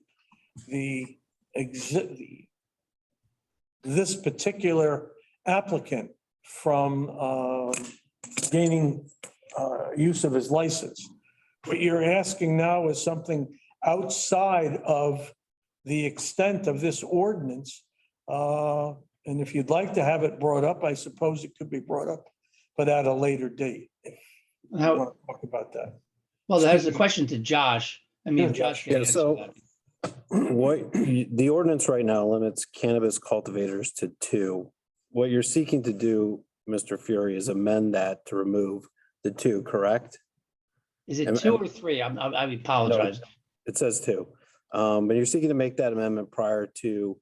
Speaker 4: this particular applicant from gaining use of his license. What you're asking now is something outside of the extent of this ordinance. And if you'd like to have it brought up, I suppose it could be brought up, but at a later date. If you
Speaker 8: How,
Speaker 4: want to talk about that.
Speaker 8: well, there's a question to Josh. I mean,
Speaker 4: Yeah,
Speaker 8: Josh. can
Speaker 9: Yeah,
Speaker 8: answer
Speaker 9: so
Speaker 8: that.
Speaker 9: the ordinance right now limits cannabis cultivators to 2. What you're seeking to do, Mr. Fury, is amend that to remove the 2, correct?
Speaker 8: Is it 2 or 3? I apologize.
Speaker 9: It says 2. But you're seeking to make that amendment prior to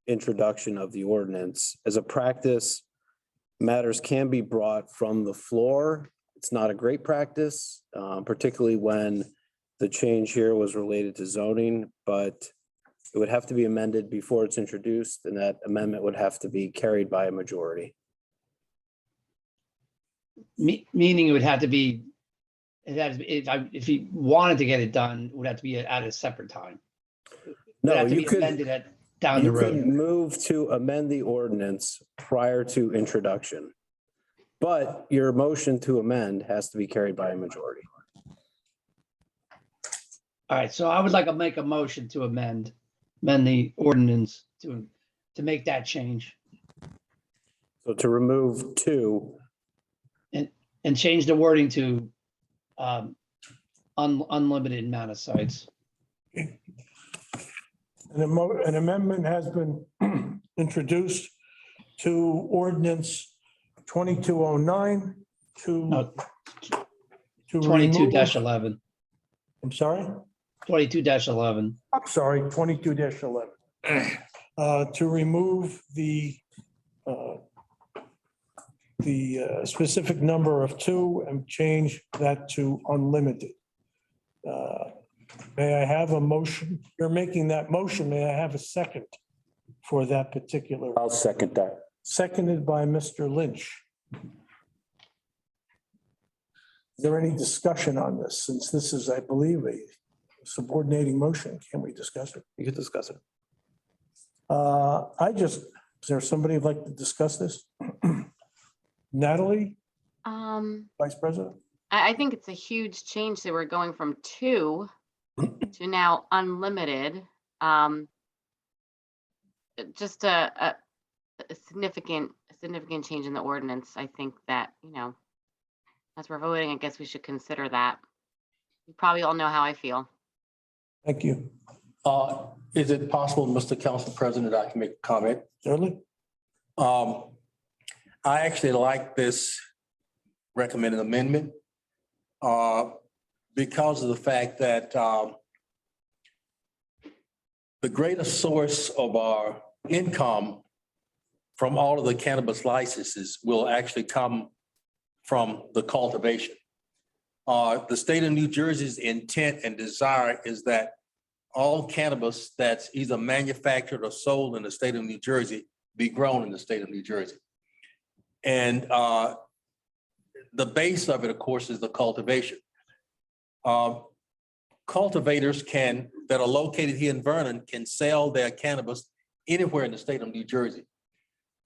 Speaker 9: introduction of the ordinance. As a practice, matters can be brought from the floor. It's not a great practice, particularly when the change here was related to zoning, but it would have to be amended before it's introduced, and that amendment would have to be carried by a majority.
Speaker 8: Meaning it would have to be, if he wanted to get it done, it would have to be at a separate time. It would
Speaker 9: No,
Speaker 8: have to
Speaker 9: you
Speaker 8: be
Speaker 9: could,
Speaker 8: amended down the
Speaker 9: you could
Speaker 8: road.
Speaker 9: move to amend the ordinance prior to introduction. But your motion to amend has to be carried by a majority.
Speaker 8: All right, so I would like to make a motion to amend the ordinance to make that change
Speaker 9: So to remove 2,
Speaker 8: and change the wording to unlimited amount of sites.
Speaker 4: An amendment has been introduced to ordinance 2209
Speaker 8: No,
Speaker 4: to
Speaker 8: 22-11,
Speaker 4: I'm sorry?
Speaker 8: 22-11.
Speaker 4: I'm sorry, 22-11. To remove the specific number of 2 and change that to unlimited. May I have a motion? You're making that motion. May I have a second for that particular?
Speaker 5: I'll second that.
Speaker 4: Seconded by Mr. Lynch. Is there any discussion on this? Since this is, I believe, a subordinating motion, can we discuss it?
Speaker 9: You could discuss it.
Speaker 4: Is there somebody who'd like to discuss this? Natalie, Vice President?
Speaker 1: I think it's a huge change that we're going from 2 to now unlimited. Just a significant change in the ordinance. I think that, as we're voting, I guess we should consider that. You probably all know how I feel.
Speaker 4: Thank you.
Speaker 2: Is it possible, Mr. Council President, I can make a comment?
Speaker 4: Certainly.
Speaker 2: I actually like this recommended amendment because of the fact that the greatest source of our income from all of the cannabis licenses will actually come from the cultivation. The state of New Jersey's intent and desire is that all cannabis that's either manufactured or sold in the state of New Jersey be grown in the state of New Jersey. And the base of it, of course, is the cultivation. Cultivators that are located here in Vernon can sell their cannabis anywhere in the state of New Jersey.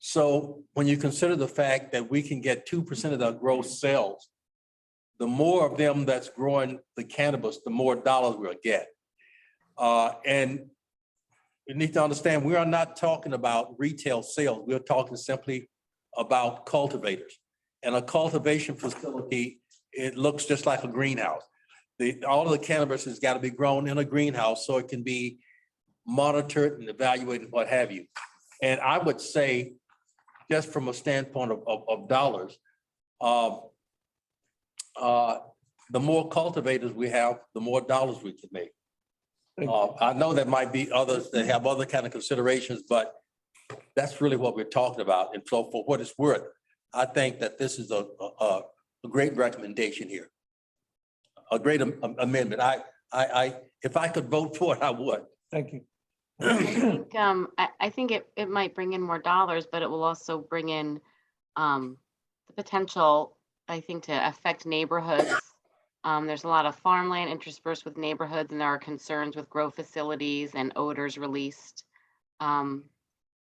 Speaker 2: So when you consider the fact that we can get 2% of the gross sales, the more of them that's growing the cannabis, the more dollars we'll get. And you need to understand, we are not talking about retail sales. We're talking simply about cultivators. And a cultivation facility, it looks just like a greenhouse. All of the cannabis has got to be grown in a greenhouse so it can be monitored and evaluated, what have you. And I would say, just from a standpoint of dollars, the more cultivators we have, the more dollars we can make. I know there might be others that have other kind of considerations, but that's really what we're talking about. And so for what it's worth, I think that this is a great recommendation here. A great amendment. If I could vote for it, I would.
Speaker 4: Thank you.
Speaker 1: I think it might bring in more dollars, but it will also bring in the potential, I think, to affect neighborhoods. There's a lot of farmland interspersed with neighborhoods, and there are concerns with grow facilities and odors released.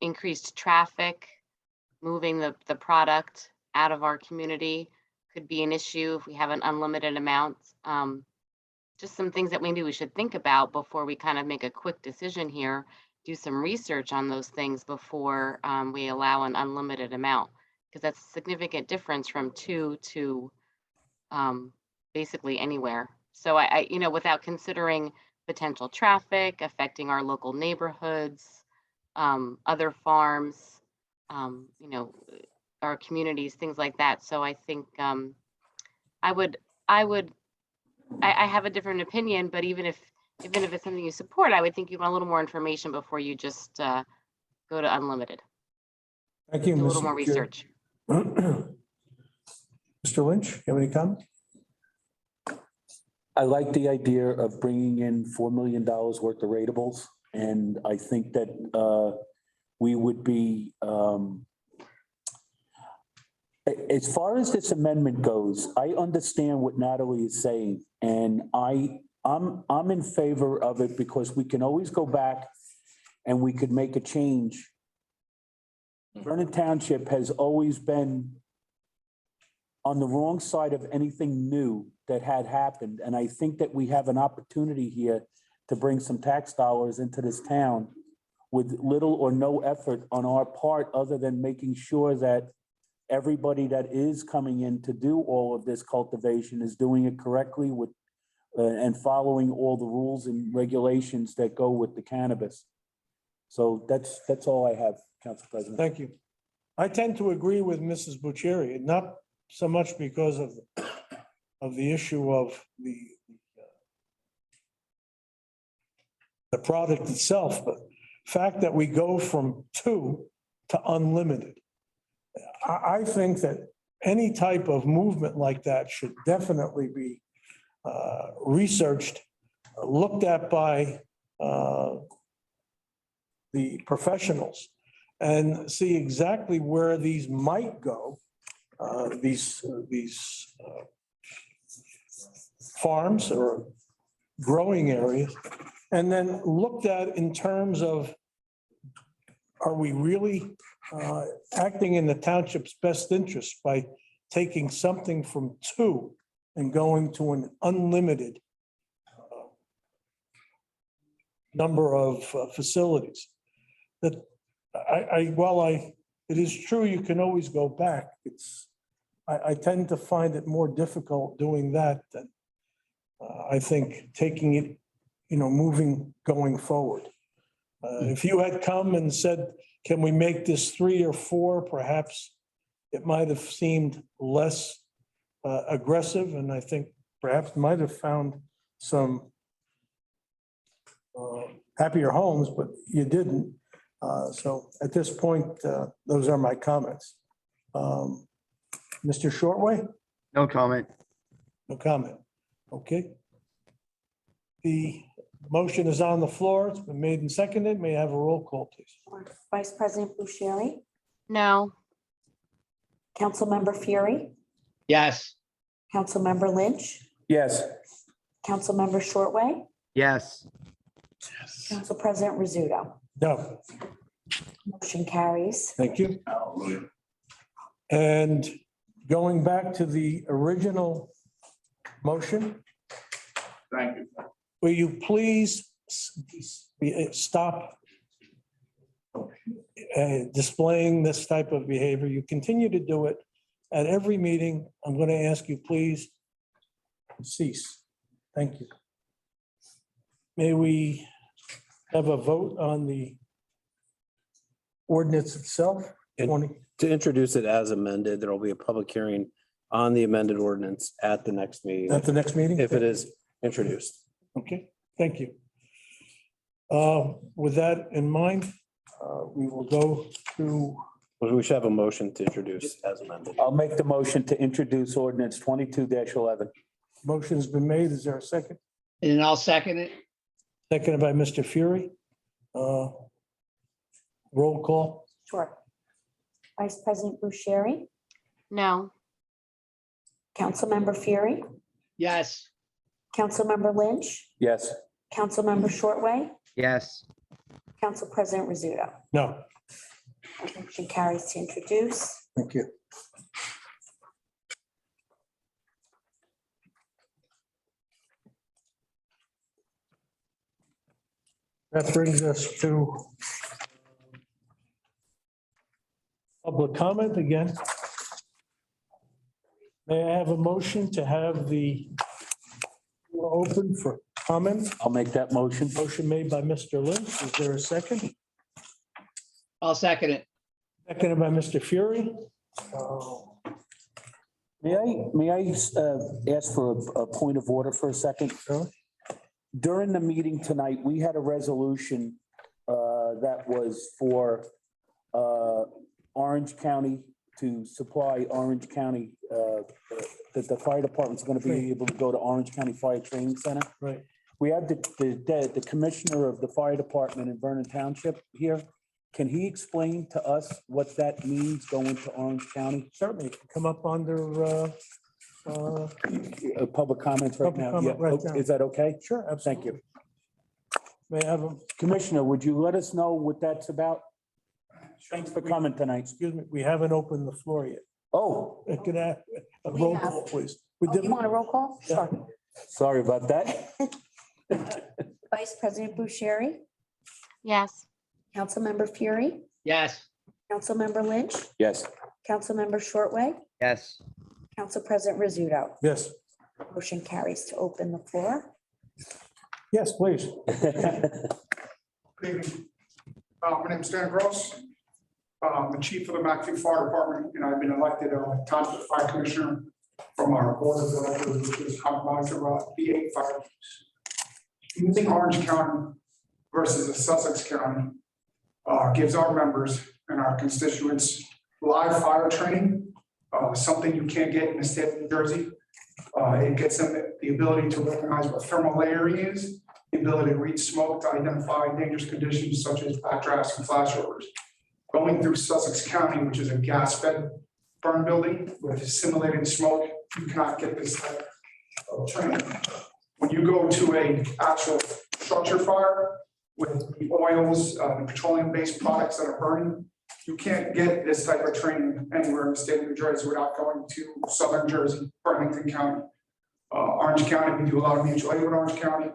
Speaker 1: Increased traffic, moving the product out of our community could be an issue if we have an unlimited amount. Just some things that maybe we should think about before we kind of make a quick decision here. Do some research on those things before we allow an unlimited amount, because that's a significant difference from 2 to basically anywhere. So I without considering potential traffic affecting our local neighborhoods, other farms, our communities, things like that. So I think I have a different opinion, but even if it's something you support, I would think you want a little more information before you just go to unlimited.
Speaker 4: Thank you.
Speaker 1: Do a little more research.
Speaker 4: Mr. Lynch, you have any comment?
Speaker 5: I like the idea of bringing in $4 million worth of ratables. And I think that we would be, as far as this amendment goes, I understand what Natalie is saying. And I'm in favor of it because we can always go back and we could make a change. Vernon Township has always been on the wrong side of anything new that had happened. And I think that we have an opportunity here to bring some tax dollars into this town with little or no effort on our part, other than making sure that everybody that is coming in to do all of this cultivation is doing it correctly with and following all the rules and regulations that go with the cannabis. So that's all I have, Council President.
Speaker 4: Thank you. I tend to agree with Mrs. Bucieri, not so much because of the issue of the product itself, but fact that we go from 2 to unlimited. I think that any type of movement like that should definitely be researched, looked at by the professionals, and see exactly where these might go. These farms or growing areas, and then looked at in terms of, are we really acting in the township's best interest by taking something from 2 and going to an unlimited number of facilities? That it is true, you can always go back. I tend to find it more difficult doing that than I think taking it, going forward. If you had come and said, can we make this 3 or 4, perhaps it might have seemed less aggressive, and I think perhaps might have found some happier homes, but you didn't. So at this point, those are my comments. Mr. Shortway?
Speaker 7: No comment.
Speaker 4: No comment. Okay. The motion is on the floor. It's been made and seconded. May I have a roll call, please?
Speaker 3: Vice President Bucieri,
Speaker 1: No.
Speaker 3: Councilmember Fury,
Speaker 8: Yes.
Speaker 3: Councilmember Lynch,
Speaker 5: Yes.
Speaker 3: Councilmember Shortway,
Speaker 7: Yes.
Speaker 3: Council President Rizzuto.
Speaker 4: No,
Speaker 3: Motion carries.
Speaker 4: thank you. And going back to the original motion.
Speaker 10: Thank you.
Speaker 4: Will you please stop displaying this type of behavior? You continue to do it at every meeting. I'm going to ask you, please cease. Thank you. May we have a vote on the ordinance itself? 20.
Speaker 9: To introduce it as amended, there will be a public hearing on the amended ordinance at the next meeting,
Speaker 4: At the next meeting?
Speaker 9: if it is introduced.
Speaker 4: Okay, thank you. With that in mind, we will go to,
Speaker 9: We should have a motion to introduce as amended.
Speaker 5: I'll make the motion to introduce ordinance 22-11.
Speaker 4: motion's been made. Is there a second?
Speaker 8: And I'll second it.
Speaker 4: Seconded by Mr. Fury. Roll call.
Speaker 3: Sure. Vice President Bucieri,
Speaker 1: No.
Speaker 3: Councilmember Fury,
Speaker 8: Yes.
Speaker 3: Councilmember Lynch,
Speaker 5: Yes.
Speaker 3: Councilmember Shortway,
Speaker 7: Yes.
Speaker 3: Council President Rizzuto.
Speaker 4: No,
Speaker 3: Motion carries to introduce.
Speaker 4: thank you. That brings us to public comment again. May I have a motion to have the floor open for comment?
Speaker 5: I'll make that motion.
Speaker 4: Motion made by Mr. Lynch. Is there a second?
Speaker 8: I'll second it.
Speaker 4: Seconded by Mr. Fury.
Speaker 5: May I ask for a point of order for a second?
Speaker 4: Sure.
Speaker 5: During the meeting tonight, we had a resolution that was for Orange County to supply Orange County, that the fire department's going to be able to go to Orange County Fire Training Center.
Speaker 4: Right.
Speaker 5: We have the commissioner of the fire department in Vernon Township here. Can he explain to us what that means going to Orange County?
Speaker 4: Certainly, come up under,
Speaker 5: Public comments right
Speaker 4: Public
Speaker 5: now.
Speaker 4: comment
Speaker 5: Yeah.
Speaker 4: right
Speaker 5: Oh,
Speaker 4: now.
Speaker 5: is that okay?
Speaker 4: sure,
Speaker 5: Thank
Speaker 4: absolutely.
Speaker 5: you.
Speaker 4: May I have a,
Speaker 5: Commissioner, would you let us know what that's about? Thanks for coming tonight.
Speaker 4: excuse me, we haven't opened the floor yet.
Speaker 5: Oh,
Speaker 4: Could I have a roll call, please? We
Speaker 3: Oh,
Speaker 4: did.
Speaker 3: you want a roll call?
Speaker 4: Yeah.
Speaker 3: Sure.
Speaker 5: sorry about that.
Speaker 3: Vice President Bucieri,
Speaker 1: Yes.
Speaker 3: Councilmember Fury,
Speaker 8: Yes.
Speaker 3: Councilmember Lynch,
Speaker 5: Yes.
Speaker 3: Councilmember Shortway,
Speaker 7: Yes.
Speaker 3: Council President Rizzuto.
Speaker 4: Yes,
Speaker 3: Motion carries to open the floor.
Speaker 4: yes, please.
Speaker 10: Good evening. My name is Dan Gross. I'm the chief of the McAfee Fire Department, and I've been elected Township Fire Commissioner from our board of directors, which is comprised of B8 fire chiefs. Using Orange County versus Sussex County gives our members and our constituents live fire training, something you can't get in the state of New Jersey. It gets them the ability to recognize what thermal layering is, the ability to read smoke to identify dangerous conditions such as backdrafts and flashovers. Going through Sussex County, which is a gas-fed burn building with simulated smoke, you cannot get this type of training. When you go to a actual structure fire with the oils, the petroleum-based products that are burning, you can't get this type of training anywhere in the state of New Jersey without going to Southern Jersey, Burlington County. Orange County, we do a lot of mutual aid with Orange County.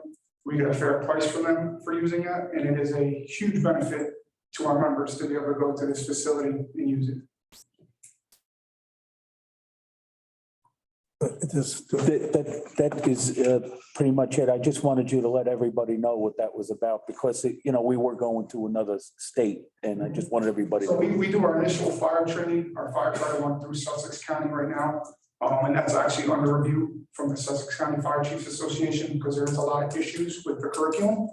Speaker 10: We get a fair price from them for using it, and it is a huge benefit to our members to be able to go to this facility and use it.
Speaker 5: That is pretty much it. I just wanted you to let everybody know what that was about because, we were going to another state and I just wanted everybody
Speaker 10: So
Speaker 5: to.
Speaker 10: we do our initial fire training, our firefighter went through Sussex County right now. And that's actually under review from the Sussex County Fire Chiefs Association because there's a lot of issues with the curriculum.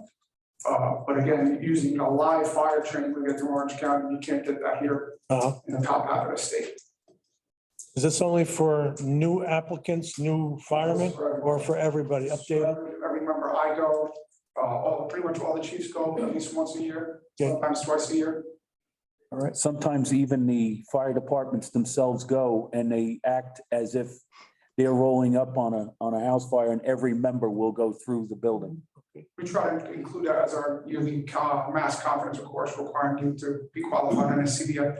Speaker 10: But again, using a live fire training, we get to Orange County, you can't get that here in the top half of the state.
Speaker 4: Is this only for new applicants, new firemen, or for everybody? Updated?
Speaker 10: I remember I go, pretty much all the chiefs go at least once a year,
Speaker 4: Okay.
Speaker 10: sometimes twice a year.
Speaker 5: All right. Sometimes even the fire departments themselves go and they act as if they're rolling up on a house fire and every member will go through the building.
Speaker 10: We try to include that as our yearly mass conference, of course, requiring you to be qualified in a CDI.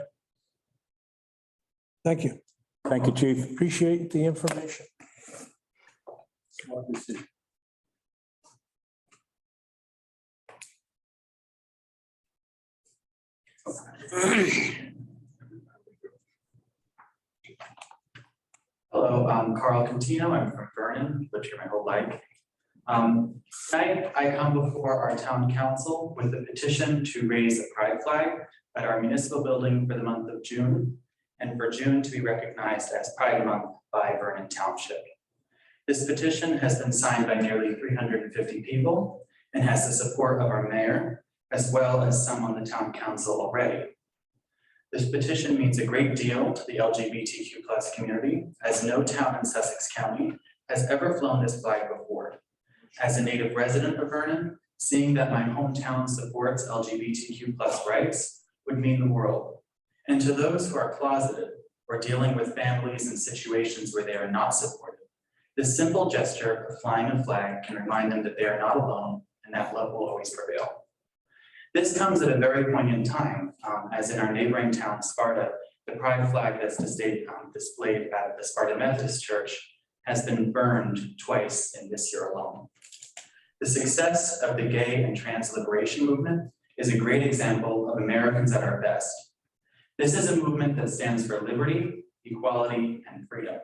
Speaker 4: Thank you.
Speaker 5: Thank you, Chief.
Speaker 4: Appreciate the information.
Speaker 11: Hello, I'm Carl Contino. I'm from Vernon, lived here my whole life. Tonight, I come before our town council with a petition to raise a pride flag at our municipal building for the month of June, and for June to be recognized as Pride Month by Vernon Township. This petition has been signed by nearly 350 people and has the support of our mayor, as well as some on the town council already. This petition means a great deal to the LGBTQ+ community, as no town in Sussex County has ever flown this flag before. As a native resident of Vernon, seeing that my hometown supports LGBTQ+ rights would mean the world. And to those who are closeted or dealing with families in situations where they are not supported, this simple gesture of flying a flag can remind them that they are not alone and that love will always prevail. This comes at a very poignant time, as in our neighboring town, Sparta, the pride flag that's displayed at the Sparta Methodist Church has been burned twice in this year alone. The success of the gay and trans liberation movement is a great example of Americans at our best. This is a movement that stands for liberty, equality, and freedom.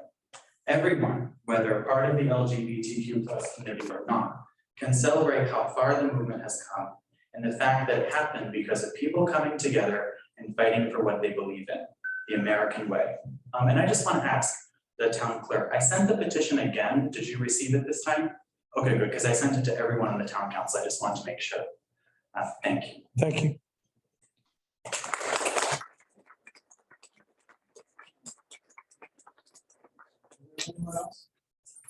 Speaker 11: Everyone, whether a part of the LGBTQ+ community or not, can celebrate how far the movement has come and the fact that it happened because of people coming together and fighting for what they believe in, the American way. And I just want to ask the town clerk, I sent the petition again. Did you receive it this time? Okay, good, because I sent it to everyone on the town council. I just wanted to make sure. Thank you.
Speaker 4: Thank you.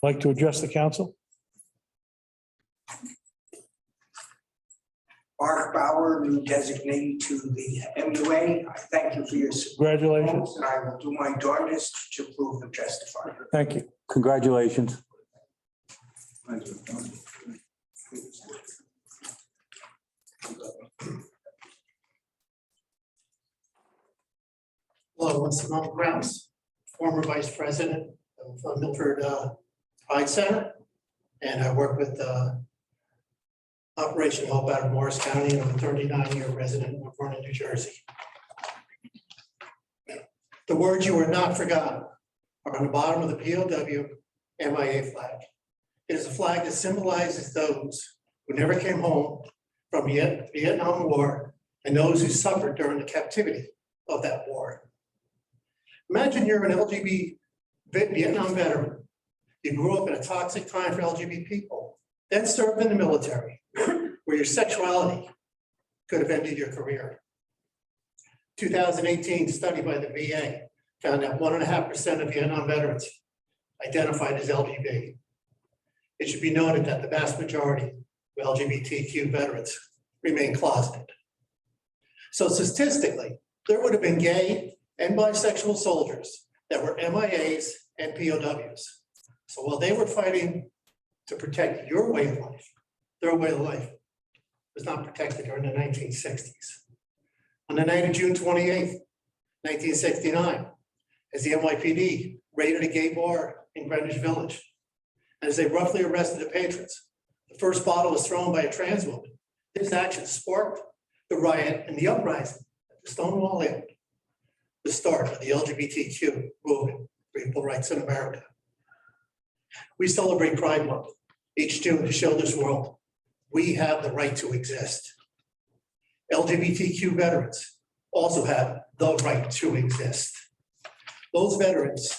Speaker 4: Like to address the council?
Speaker 12: Mark Bauer, new designee to the MUA. I thank you for your support.
Speaker 4: Congratulations.
Speaker 12: And I will do my darndest to prove them justified.
Speaker 4: Thank you.
Speaker 5: Congratulations.
Speaker 13: Hello, I'm Simone Kraus, former vice president of Milford Pride Center. And I work with Operation Help out of Morris County, and I'm a 39-year resident of Vernon, New Jersey. The words "you are not forgotten" are on the bottom of the POW MIA flag. It is a flag that symbolizes those who never came home from the Vietnam War and those who suffered during the captivity of that war. Imagine you're an LGBT Vietnam veteran. You grew up in a toxic time for LGBT people, then served in the military, where your sexuality could have ended your career. 2018 study by the VA found that 1.5% of Vietnam veterans identified as LGBT. It should be noted that the vast majority of LGBTQ veterans remain closeted. So statistically, there would have been gay and bisexual soldiers that were MIAs and POWs. So while they were fighting to protect your way of life, their way of life, was not protected during the 1960s. On the night of June 28th, 1969, as the NYPD raided a gay bar in Greenwich Village, and as they roughly arrested the patrons, the first bottle was thrown by a trans woman. This action sparked the riot and the uprising at the Stonewall Inn, the start of the LGBTQ movement for equal rights in America. We celebrate Pride Month each June to show this world we have the right to exist. LGBTQ veterans also have the right to exist. Those veterans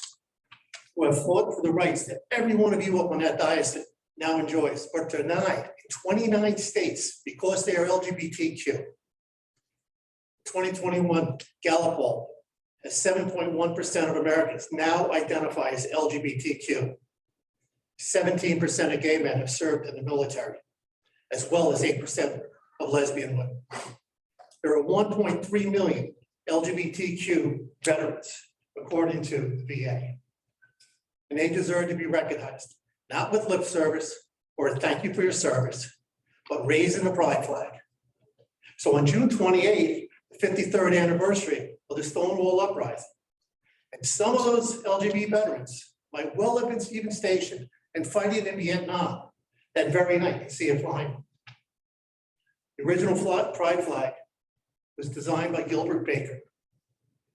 Speaker 13: who have fought for the rights that every one of you up on that dais now enjoys are denied in 29 states because they are LGBTQ. 2021 Gallup poll has 7.1% of Americans now identify as LGBTQ. 17% of gay men have served in the military, as well as 8% of lesbian women. There are 1.3 million LGBTQ veterans, according to the VA. And they deserve to be recognized, not with lip service or a thank you for your service, but raising the pride flag. So on June 28th, the 53rd anniversary of the Stonewall Uprising, and some of those LGBT veterans might well have been even stationed and fighting in Vietnam that very night. You see it flying. The original pride flag was designed by Gilbert Baker,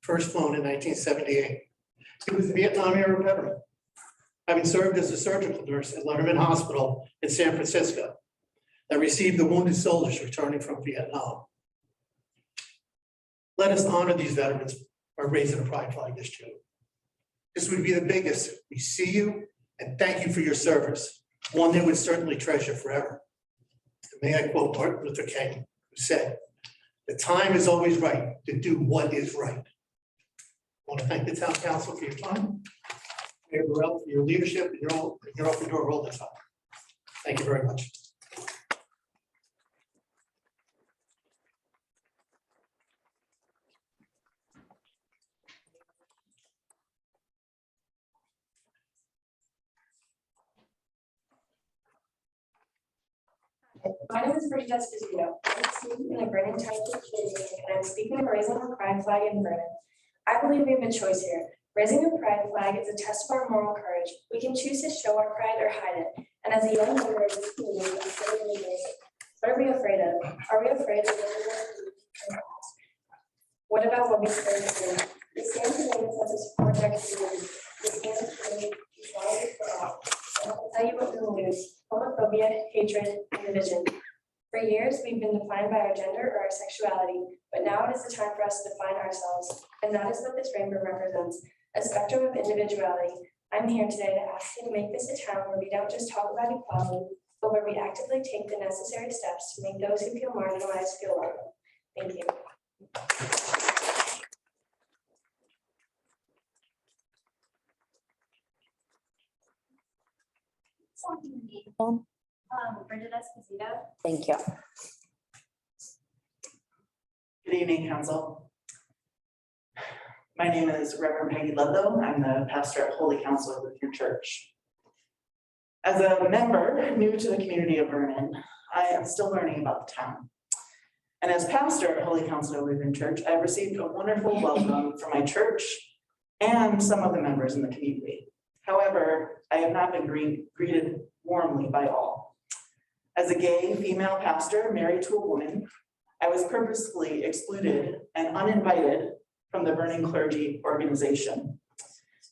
Speaker 13: first flown in 1978. He was a Vietnam era veteran, having served as a surgical nurse at Letterman Hospital in San Francisco that received the wounded soldiers returning from Vietnam. Let us honor these veterans by raising a pride flag this June. This would be the biggest. We see you and thank you for your service, one they would certainly treasure forever. And may I quote Martin Luther King, who said, "The time is always right to do what is right." I want to thank the town council for your time, Mayor Burrell for your leadership and your open door role this time. Thank you very much.
Speaker 14: My name is Brigitte Esposito. I'm speaking in the Vernon Township community, and I'm speaking of raising a pride flag in Vernon. I believe we have a choice here. Raising a pride flag is a test of our moral courage. We can choose to show our pride or hide it. And as a young member of this community, I'm certainly raising. What are we afraid of? Are we afraid of what we will do in the past? What about what we stand for? We stand today in a sense of support our community. We stand today to follow for all. And I'll tell you what we will lose: homophobia, hatred, and division. For years, we've been defined by our gender or our sexuality, but now it is the time for us to define ourselves. And that is what this rainbow represents, a spectrum of individuality. I'm here today to ask you to make this a town where we don't just talk about equality, but where we actively take the necessary steps to make those who feel marginalized feel welcome. Thank you.
Speaker 3: Brigitte
Speaker 14: Esposito.
Speaker 3: Thank you.
Speaker 15: Good evening, Council. My name is Reverend Peggy Ludlow. I'm the pastor at Holy Counsel Lutheran Church. As a member new to the community of Vernon, I am still learning about the town. And as pastor at Holy Counsel Lutheran Church, I've received a wonderful welcome from my church and some of the members in the community. However, I have not been greeted warmly by all. As a gay female pastor married to a woman, I was purposefully excluded and uninvited from the Vernon Clergy Organization.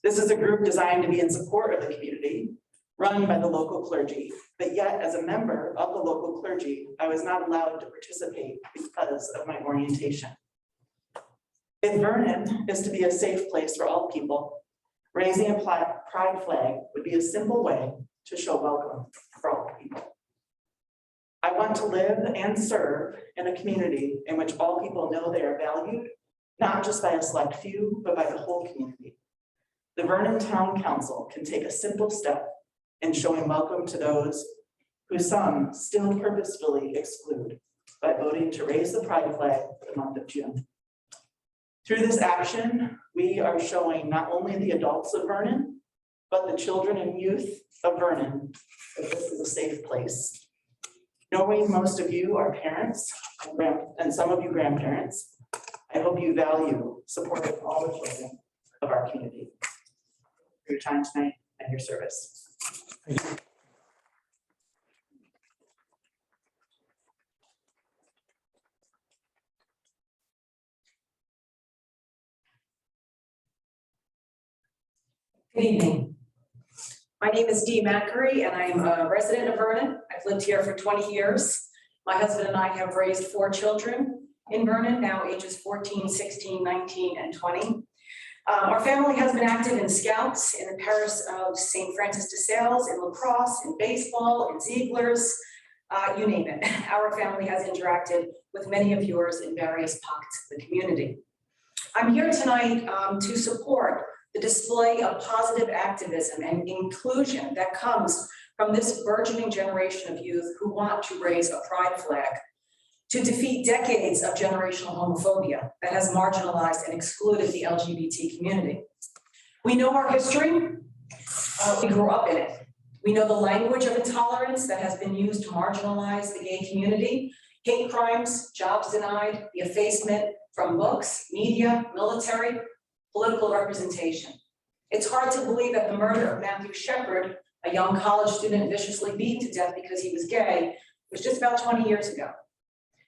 Speaker 15: This is a group designed to be in support of the community, run by the local clergy, but yet as a member of the local clergy, I was not allowed to participate because of my orientation. If Vernon is to be a safe place for all people, raising a pride flag would be a simple way to show welcome for all people. I want to live and serve in a community in which all people know they are valued, not just by a select few, but by the whole community. The Vernon Town Council can take a simple step in showing welcome to those who some still purposefully exclude by voting to raise the pride flag for the month of June. Through this action, we are showing not only the adults of Vernon, but the children and youth of Vernon, that this is a safe place. Knowing most of you are parents and some of you grandparents, I hope you value supporting all the children of our community. For your time tonight and your service.
Speaker 16: Good evening. My name is Dee Mackery and I am a resident of Vernon. I've lived here for 20 years. My husband and I have raised 4 children in Vernon, now ages 14, 16, 19, and 20. Our family has been active in Scouts, in the parish of St. Francis de Sales, in lacrosse, in baseball, in Ziegler's, you name it. Our family has interacted with many of yours in various pockets of the community. I'm here tonight to support the display of positive activism and inclusion that comes from this burgeoning generation of youth who want to raise a pride flag to defeat decades of generational homophobia that has marginalized and excluded the LGBT community. We know our history, we grew up in it. We know the language of intolerance that has been used to marginalize the gay community, hate crimes, jobs denied, the effacement from books, media, military, political representation. It's hard to believe that the murder of Matthew Shepard, a young college student viciously beaten to death because he was gay, was just about 20 years ago.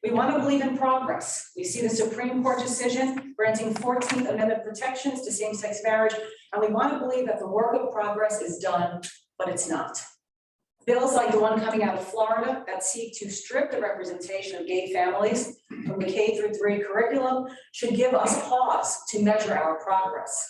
Speaker 16: We want to believe in progress. We see the Supreme Court decision granting 14th Amendment protections to same-sex marriage, and we want to believe that the work of progress is done, but it's not. Bills like the one coming out of Florida that seek to strip the representation of gay families from the K-3 curriculum should give us pause to measure our progress.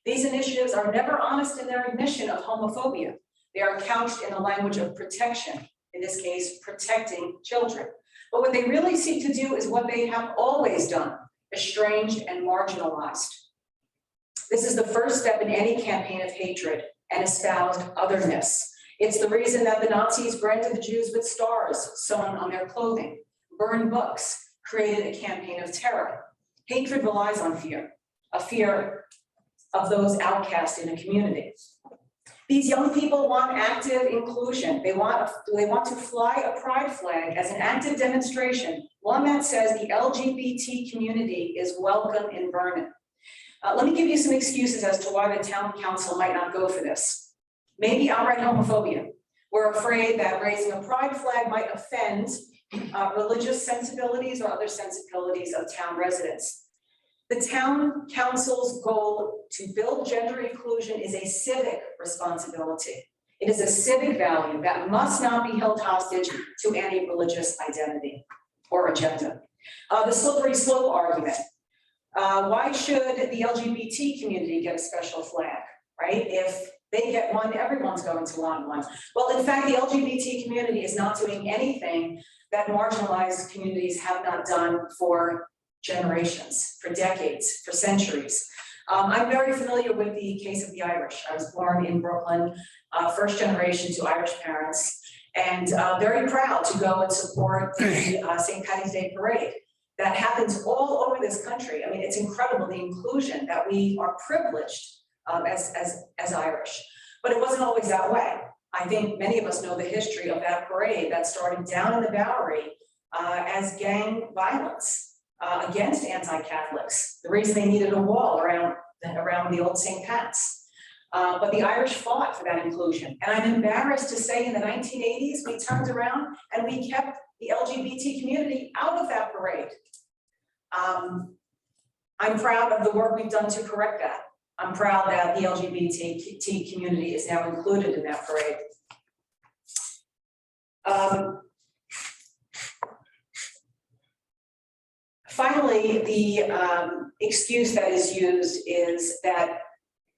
Speaker 16: These initiatives are never honest in their admission of homophobia. They are couched in the language of protection, in this case, protecting children. But what they really seek to do is what they have always done, estranged and marginalized. This is the first step in any campaign of hatred and espoused otherness. It's the reason that the Nazis branded the Jews with stars sewn on their clothing, burned books, created a campaign of terror. Hatred relies on fear, a fear of those outcast in a community. These young people want active inclusion. They want to fly a pride flag as an active demonstration, one that says the LGBT community is welcome in Vernon. Let me give you some excuses as to why the town council might not go for this. Maybe outright homophobia. We're afraid that raising a pride flag might offend religious sensibilities or other sensibilities of town residents. The town council's goal to build gender inclusion is a civic responsibility. It is a civic value that must not be held hostage to any religious identity or agenda. The slippery slope argument. Why should the LGBT community get a special flag, right? If they get one, everyone's going to want one. Well, in fact, the LGBT community is not doing anything that marginalized communities have not done for generations, for decades, for centuries. I'm very familiar with the case of the Irish. I was born in Brooklyn, first generation to Irish parents, and very proud to go and support the St. Patty's Day parade. That happens all over this country. I mean, it's incredible the inclusion that we are privileged as Irish, but it wasn't always that way. I think many of us know the history of that parade that started down in the Bowery as gang violence against anti-Catholics. The reason they needed a wall around the old St. Pat's. But the Irish fought for that inclusion. And I'm embarrassed to say in the 1980s, we turned around and we kept the LGBT community out of that parade. I'm proud of the work we've done to correct that. I'm proud that the LGBT community is now included in that parade. Finally, the excuse that is used is that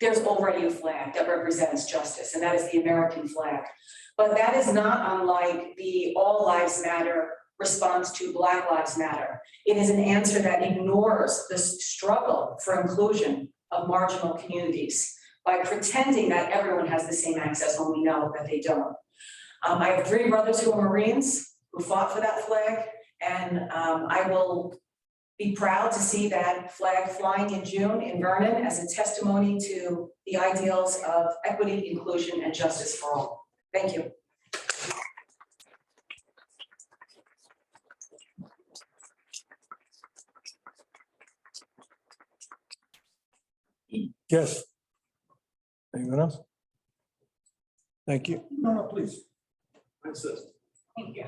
Speaker 16: there's already a flag that represents justice, and that is the American flag. But that is not unlike the All Lives Matter response to Black Lives Matter. It is an answer that ignores the struggle for inclusion of marginal communities by pretending that everyone has the same access when we know that they don't. I have 3 brothers who are Marines who fought for that flag, and I will be proud to see that flag flying in June in Vernon as a testimony to the ideals of equity, inclusion, and justice for all. Thank you.
Speaker 4: Yes. Anyone else? Thank you.
Speaker 2: No, please. That's it.
Speaker 16: Thank you.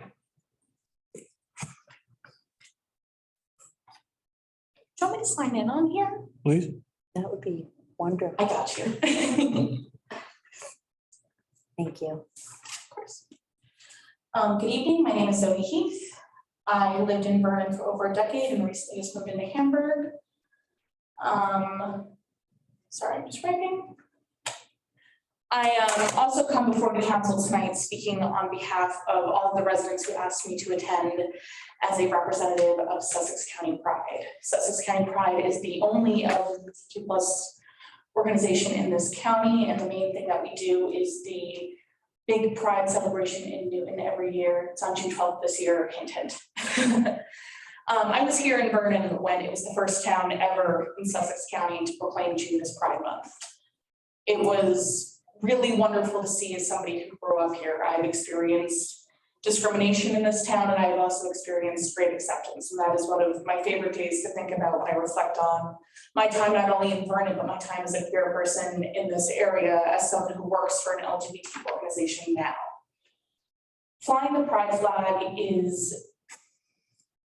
Speaker 16: Do you want me to sign in on here?
Speaker 4: Please.
Speaker 3: That would be wonderful.
Speaker 16: I got you.
Speaker 3: Thank you.
Speaker 16: Good evening, my name is Zoe Heath. I lived in Vernon for over a decade and recently just moved into Hamburg. Sorry, I'm just writing. I also come before the council tonight speaking on behalf of all of the residents who asked me to attend as a representative of Sussex County Pride. Sussex County Pride is the only LGBTQ+ organization in this county, and the main thing that we do is the big Pride celebration in Newton every year. It's on June 12th this year, hint, hint. I was here in Vernon when it was the first town ever in Sussex County to proclaim June as Pride Month. It was really wonderful to see as somebody who grew up here. I've experienced discrimination in this town, and I've also experienced great acceptance. And that is one of my favorite days to think about when I reflect on my time, not only in Vernon, but my time as a queer person in this area as someone who works for an LGBT organization now. Flying the Pride flag is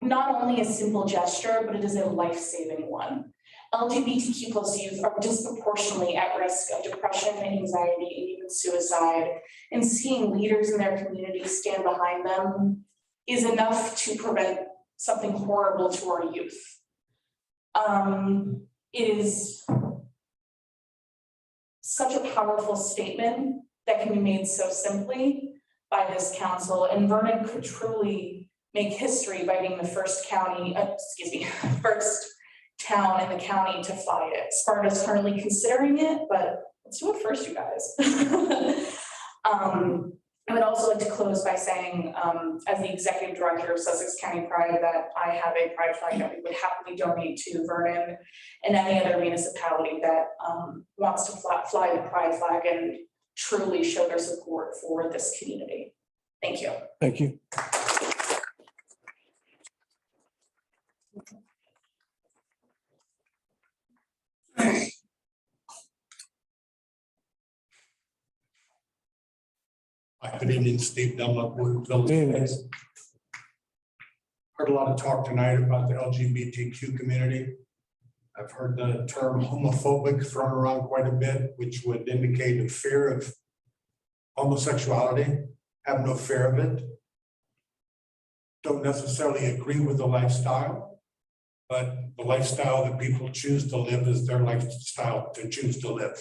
Speaker 16: not only a simple gesture, but it is a life-saving one. LGBTQ+ youth are disproportionately at risk of depression and anxiety and even suicide, and seeing leaders in their community stand behind them is enough to prevent something horrible to our youth. It is such a powerful statement that can be made so simply by this council, and Vernon could truly make history by being the first county, first town in the county to fly it. Sparta's currently considering it, but let's do it first, you guys. I would also like to close by saying, as the executive director of Sussex County Pride, that I have a pride flag that we would happily donate to Vernon and any other municipality that wants to fly the pride flag and truly show their support for this community. Thank you.
Speaker 4: Thank you.
Speaker 10: Good evening, Steve Dunlop, Village. Heard a lot of talk tonight about the LGBTQ community. I've heard the term homophobic thrown around quite a bit, which would indicate a fear of homosexuality. Have no fear of it. Don't necessarily agree with the lifestyle, but the lifestyle that people choose to live is their lifestyle to choose to live.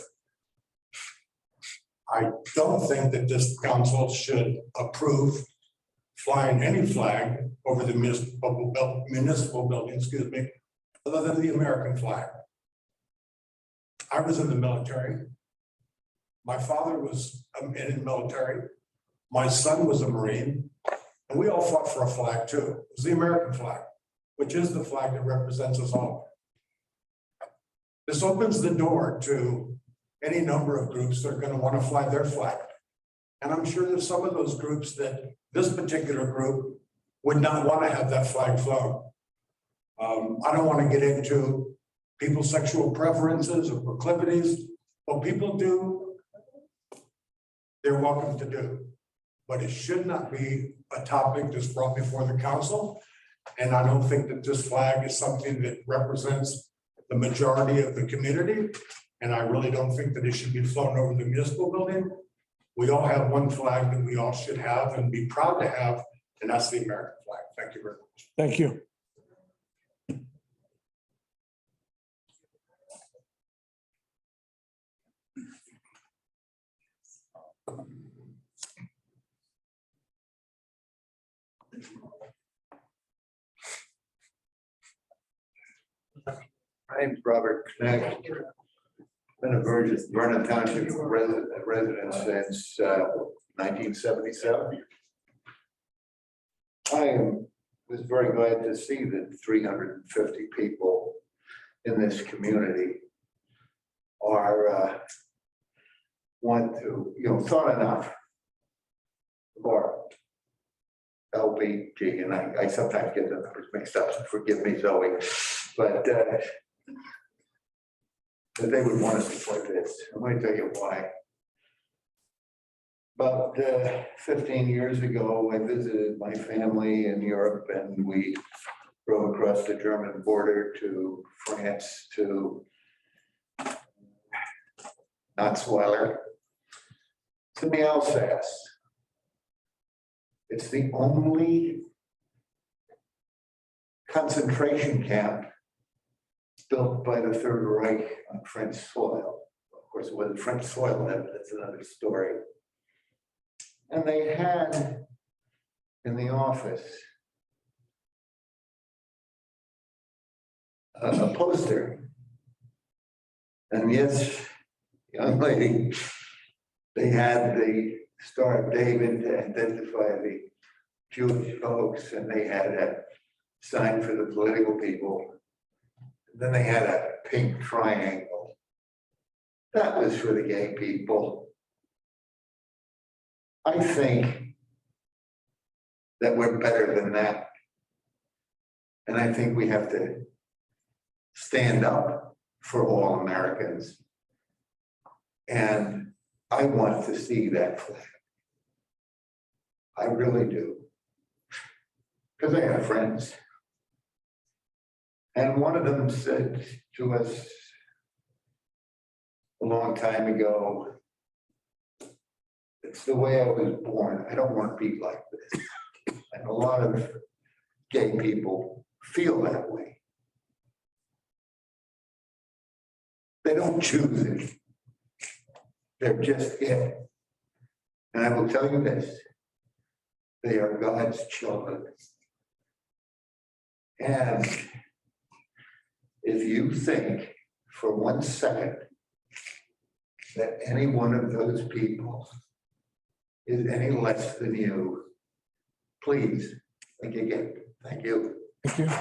Speaker 10: I don't think that this council should approve flying any flag over the municipal building, excuse me, other than the American flag. I was in the military. My father was in the military. My son was a Marine, and we all fought for a flag too. It was the American flag, which is the flag that represents us all. This opens the door to any number of groups that are going to want to fly their flag. And I'm sure there's some of those groups that this particular group would not want to have that flag flown. I don't want to get into people's sexual preferences or proclivities. What people do, they're welcome to do. But it should not be a topic that's brought before the council. And I don't think that this flag is something that represents the majority of the community. And I really don't think that it should be flown over the municipal building. We all have one flag that we all should have and be proud to have, and that's the American flag. Thank you very much.
Speaker 4: Thank you.
Speaker 17: My name's Robert Knack. Been a Vernon Township resident since 1977. I am was very glad to see that 350 people in this community are want to, thought enough of our LBG, and I sometimes get the numbers mixed up, so forgive me, Zoe, but that they would want to support this. I'm going to tell you why. About 15 years ago, I visited my family in Europe, and we drove across the German border to France to Notzweiler, to the Alsace. It's the only concentration camp built by the Third Reich on French soil. Of course, it wasn't French soil then, but that's another story. And they had in the office a poster. And yes, young lady, they had the Star of David to identify the Jewish folks, and they had a sign for the political people. Then they had a pink triangle. That was for the gay people. I think that we're better than that. And I think we have to stand up for all Americans. And I want to see that flag. I really do. Because I have friends. And one of them said to us a long time ago, it's the way I was born. I don't want to be like this. And a lot of gay people feel that way. They don't choose it. They're just it. And I will tell you this, they are God's children. And if you think for 1 second that any one of those people is any less than you, please think again. Thank you.
Speaker 4: Thank you.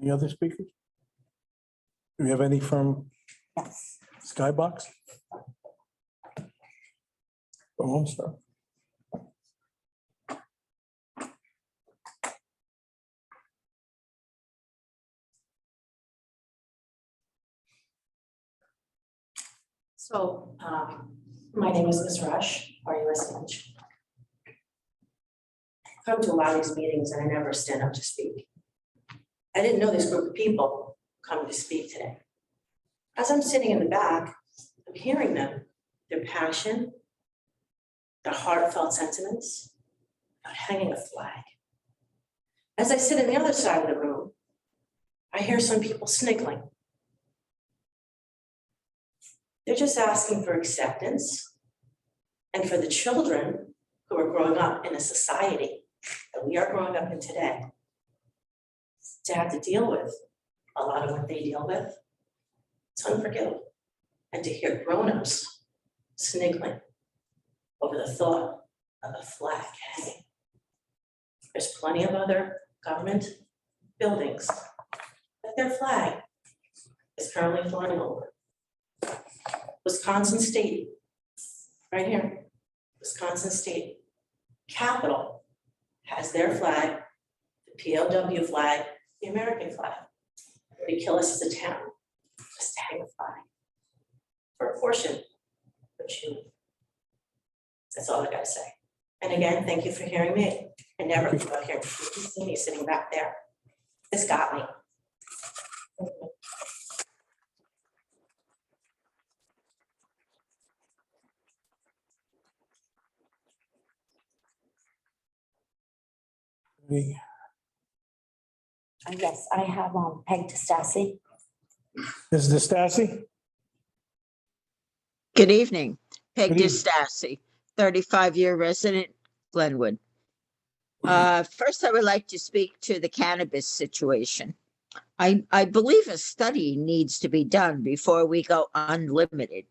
Speaker 4: Any other speakers? Do we have any from
Speaker 3: Yes.
Speaker 4: Skybox? Oh, I'm sorry.
Speaker 18: So, my name is Ms. Rush, are you listening? I come to a lot of these meetings and I never stand up to speak. I didn't know this group of people coming to speak today. As I'm sitting in the back, I'm hearing them, their passion, their heartfelt sentiments about hanging a flag. As I sit in the other side of the room, I hear some people sniggling. They're just asking for acceptance and for the children who are growing up in a society that we are growing up in today to have to deal with a lot of what they deal with. It's unforgivable. And to hear grown-ups sniggling over the thought of a flag hanging. There's plenty of other government buildings that their flag is currently flying over. Wisconsin State, right here, Wisconsin State Capitol has their flag, the POW flag, the American flag. They kill us as a town, just to hang a flag for a portion of June. That's all I gotta say. And again, thank you for hearing me. I never think about hearing you see me sitting back there. This got me.
Speaker 3: Yes, I have Peg Testasi.
Speaker 4: Ms. DeStacy?
Speaker 19: Good evening. Peg
Speaker 4: Good evening.
Speaker 19: DeStacy, 35-year resident, Glenwood. First, I would like to speak to the cannabis situation. I believe a study needs to be done before we go unlimited.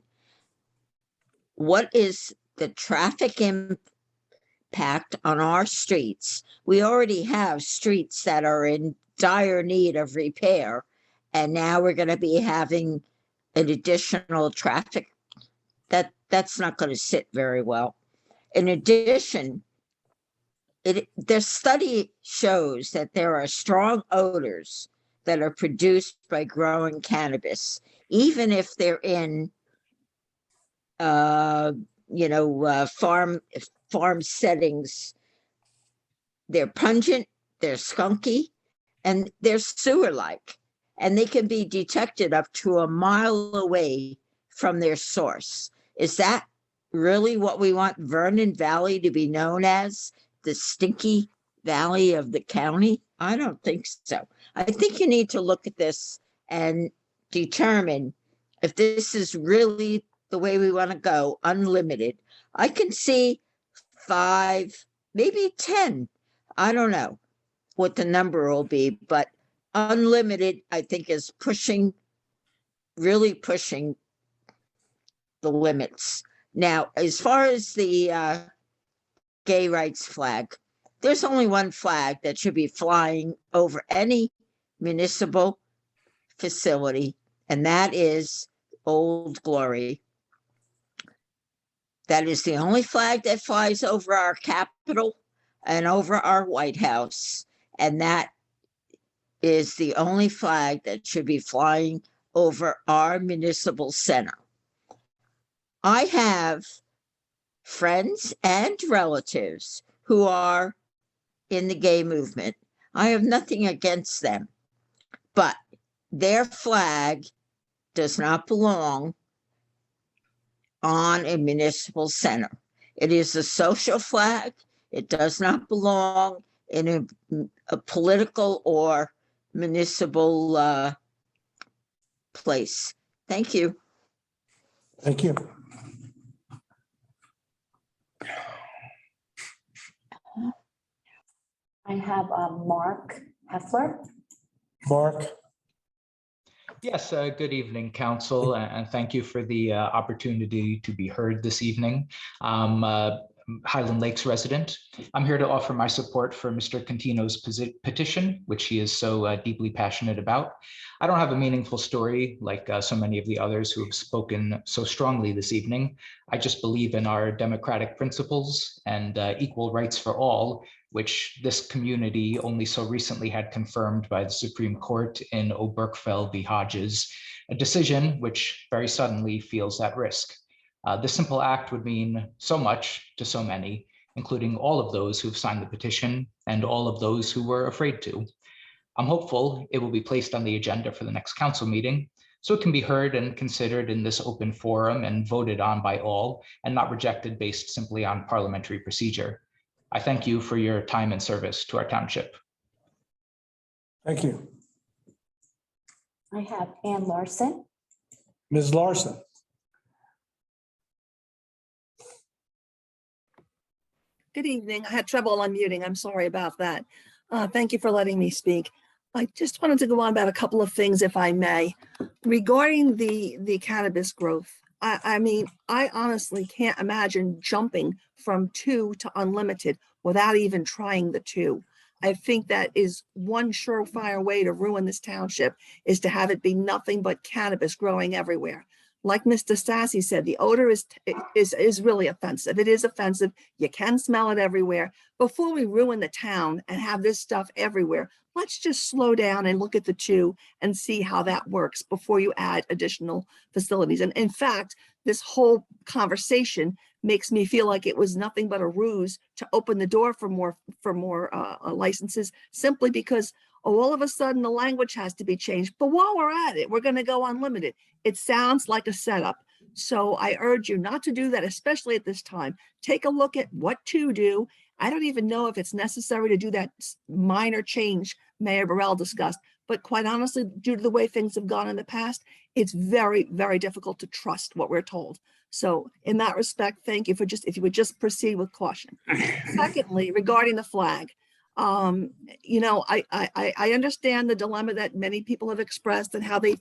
Speaker 19: What is the traffic impact on our streets? We already have streets that are in dire need of repair, and now we're going to be having an additional traffic. That's not going to sit very well. In addition, the study shows that there are strong odors that are produced by growing cannabis, even if they're in, farm settings. They're pungent, they're skunky, and they're sewer-like, and they can be detected up to a mile away from their source. Is that really what we want Vernon Valley to be known as? The stinky valley of the county? I don't think so. I think you need to look at this and determine if this is really the way we want to go, unlimited. I can see 5, maybe 10. I don't know what the number will be, but unlimited, I think, is really pushing the limits. Now, as far as the gay rights flag, there's only one flag that should be flying over any municipal facility, and that is Old Glory. That is the only flag that flies over our Capitol and over our White House, and that is the only flag that should be flying over our municipal center. I have friends and relatives who are in the gay movement. I have nothing against them, but their flag does not belong on a municipal center. It is a social flag. It does not belong in a political or municipal place. Thank you.
Speaker 4: Thank you.
Speaker 3: I have Mark Heffler.
Speaker 4: Mark?
Speaker 20: Yes, good evening, Council, and thank you for the opportunity to be heard this evening. Highland Lakes resident. I'm here to offer my support for Mr. Contino's petition, which he is so deeply passionate about. I don't have a meaningful story like so many of the others who have spoken so strongly this evening. I just believe in our democratic principles and equal rights for all, which this community only so recently had confirmed by the Supreme Court in Obergefell v. Hodges, a decision which very suddenly feels at risk. This simple act would mean so much to so many, including all of those who've signed the petition and all of those who were afraid to. I'm hopeful it will be placed on the agenda for the next council meeting, so it can be heard and considered in this open forum and voted on by all, and not rejected based simply on parliamentary procedure. I thank you for your time and service to our township.
Speaker 4: Thank you.
Speaker 3: I have Ann Larson.
Speaker 4: Ms. Larson?
Speaker 21: Good evening. I had trouble unmuting. I'm sorry about that. Thank you for letting me speak. I just wanted to go on about a couple of things, if I may, regarding the cannabis growth. I mean, I honestly can't imagine jumping from 2 to unlimited without even trying the 2. I think that is one surefire way to ruin this township, is to have it be nothing but cannabis growing everywhere. Like Mr. Sassy said, the odor is really offensive. It is offensive. You can smell it everywhere. Before we ruin the town and have this stuff everywhere, let's just slow down and look at the 2 and see how that works before you add additional facilities. And in fact, this whole conversation makes me feel like it was nothing but a ruse to open the door for more licenses, simply because all of a sudden the language has to be changed. But while we're at it, we're going to go unlimited. It sounds like a setup. So I urge you not to do that, especially at this time. Take a look at what to do. I don't even know if it's necessary to do that minor change Mayor Burrell discussed, but quite honestly, due to the way things have gone in the past, it's very, very difficult to trust what we're told. So in that respect, thank you for if you would just proceed with caution. Secondly, regarding the flag, You know, I understand the dilemma that many people have expressed and how they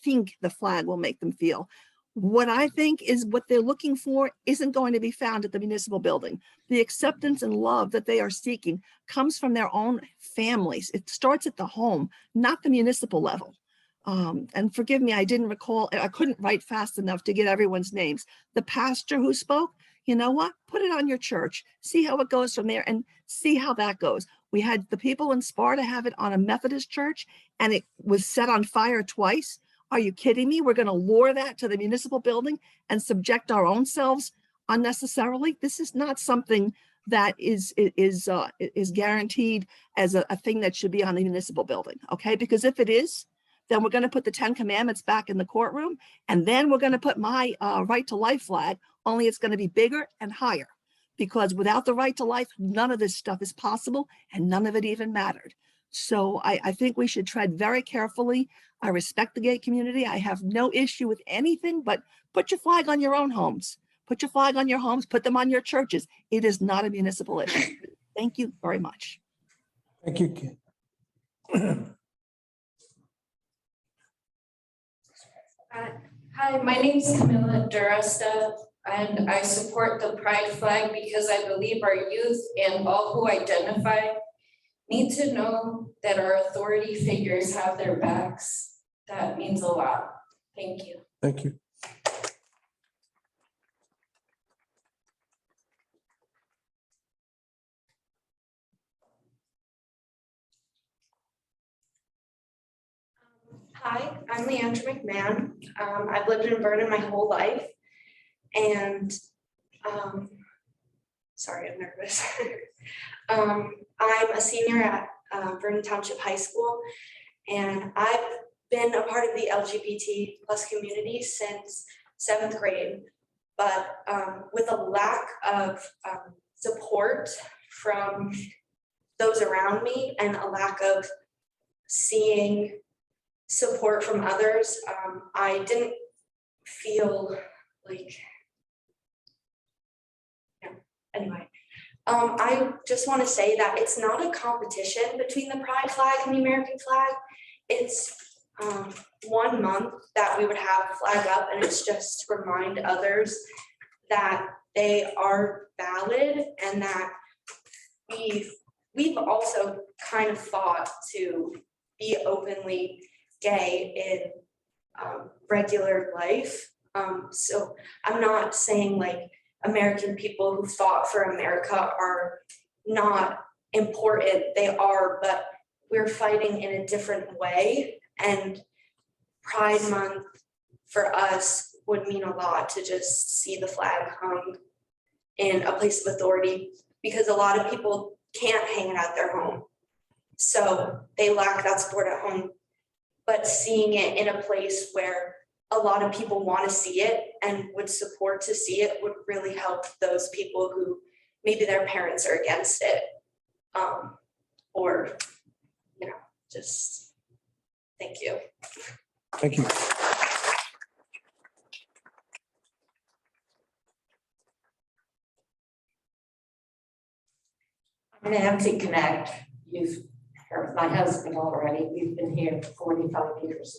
Speaker 21: think the flag will make them feel. What I think is what they're looking for isn't going to be found at the municipal building. The acceptance and love that they are seeking comes from their own families. It starts at the home, not the municipal level. And forgive me, I didn't recall, I couldn't write fast enough to get everyone's names. The pastor who spoke, you know what? Put it on your church, see how it goes from there and see how that goes. We had the people in Sparta have it on a Methodist church and it was set on fire twice. Are you kidding me? We're going to lure that to the municipal building and subject our own selves unnecessarily. This is not something that is guaranteed as a thing that should be on the municipal building. Okay, because if it is, then we're going to put the 10 Commandments back in the courtroom, and then we're going to put my right to life flag. Only it's going to be bigger and higher, because without the right to life, none of this stuff is possible, and none of it even mattered. So I think we should tread very carefully. I respect the gay community. I have no issue with anything, but put your flag on your own homes. Put your flag on your homes, put them on your churches. It is not a municipal issue. Thank you very much.
Speaker 4: Thank you, Ken.
Speaker 6: Hi, my name is Camilla Durasta, and I support the pride flag because I believe our youth and all who identify need to know that our authority figures have their backs. That means a lot. Thank you.
Speaker 4: Thank you.
Speaker 6: Hi, I'm Leandra Mcmahon. I've lived in Vernon my whole life, and sorry, I'm nervous. I'm a senior at Vernon Township High School, and I've been a part of the LGBT plus community since 7th grade, but with a lack of support from those around me and a lack of seeing support from others, I didn't feel like, yeah, anyway. I just want to say that it's not a competition between the pride flag and the American flag. It's 1 month that we would have a flag up, and it's just to remind others that they are valid and that we've also kind of fought to be openly gay in regular life. So I'm not saying like American people who fought for America are not important. They are, but we're fighting in a different way. And Pride Month for us would mean a lot to just see the flag hung in a place of authority, because a lot of people can't hang it at their home. So they lack that support at home. But seeing it in a place where a lot of people want to see it and would support to see it would really help those people who maybe their parents are against it. Or, you know, just thank you.
Speaker 4: Thank you.
Speaker 22: I'm Nancy Connect. You've heard my husband already. We've been here for 45 years.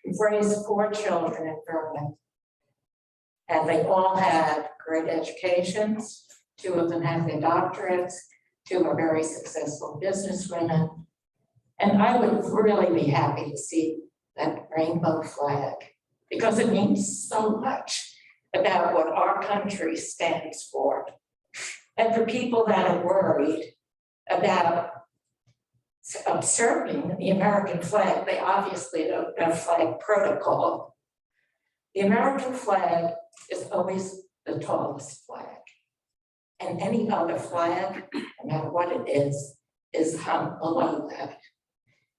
Speaker 22: We've raised 4 children in Vernon, and they all had great educations. 2 of them have their doctorates. 2 are very successful businesswomen. And I would really be happy to see that rainbow flag, because it means so much about what our country stands for. And for people that are worried about observing the American flag, they obviously don't know flag protocol. The American flag is always the tallest flag. And any other flag, no matter what it is hung below that.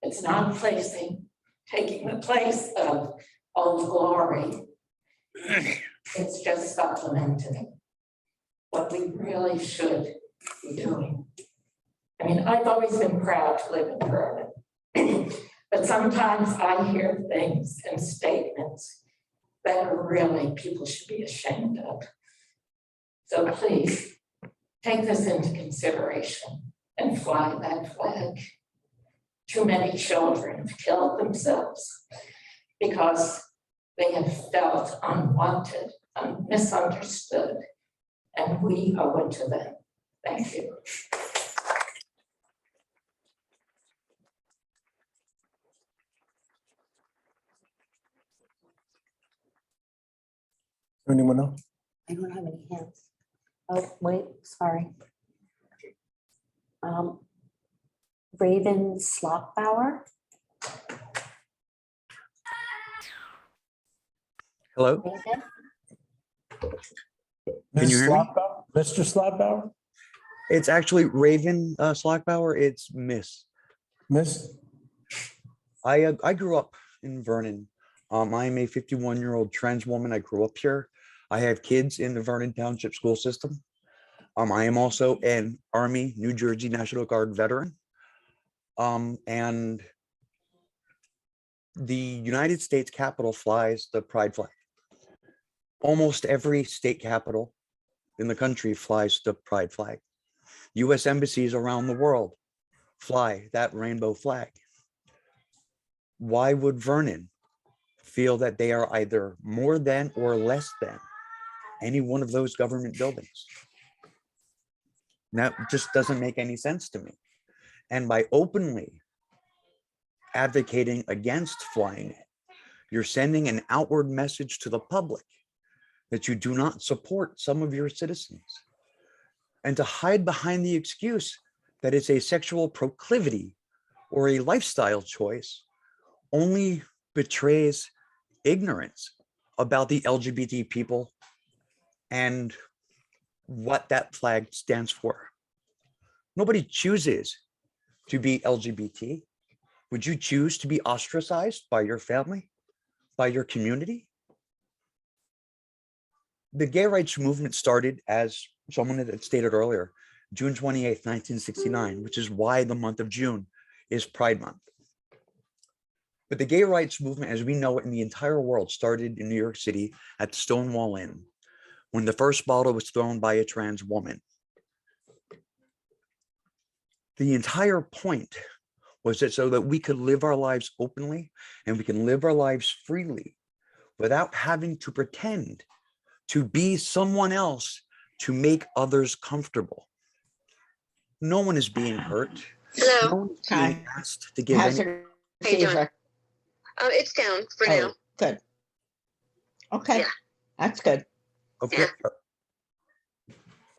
Speaker 22: It's not taking the place of Old Glory. It's just supplementing what we really should be doing. I mean, I've always been proud to live in Vernon, but sometimes I hear things and statements that are really people should be ashamed of. So please take this into consideration. and fly that flag. Too many children have killed themselves because they have felt unwanted, misunderstood, and we owe it to them. Thank you.
Speaker 4: Anyone else?
Speaker 3: I don't have any hands. Oh, wait, sorry. Raven Slockbauer.
Speaker 1: Hello,
Speaker 3: Raven?
Speaker 1: Can you hear me?
Speaker 4: Mr. Slotbauer?
Speaker 1: It's actually Raven Slockbauer. It's Miss.
Speaker 4: Miss?
Speaker 1: I grew up in Vernon. I am a 51-year-old trans woman. I grew up here. I have kids in the Vernon Township school system. I am also an Army New Jersey National Guard veteran. And the United States Capitol flies the pride flag. Almost every state capital in the country flies the pride flag. US embassies around the world fly that rainbow flag. Why would Vernon feel that they are either more than or less than any one of those government buildings? That just doesn't make any sense to me. And by openly advocating against flying it, you're sending an outward message to the public that you do not support some of your citizens. And to hide behind the excuse that it's a sexual proclivity or a lifestyle choice only betrays ignorance about the LGBT people and what that flag stands for. Nobody chooses to be LGBT. Would you choose to be ostracized by your family, by your community? The gay rights movement started, as someone had stated earlier, June 28th, 1969, which is why the month of June is Pride Month. But the gay rights movement, as we know it in the entire world, started in New York City at the Stonewall Inn, when the first bottle was thrown by a trans woman. The entire point was that so that we could live our lives openly and we can live our lives freely without having to pretend to be someone else to make others comfortable. No one is being hurt.
Speaker 9: Hello.
Speaker 1: No one is being asked to give
Speaker 9: How's
Speaker 1: any.
Speaker 9: it? How you doing? It's down for now. Good. Okay, Yeah.
Speaker 19: That's good.
Speaker 1: Okay.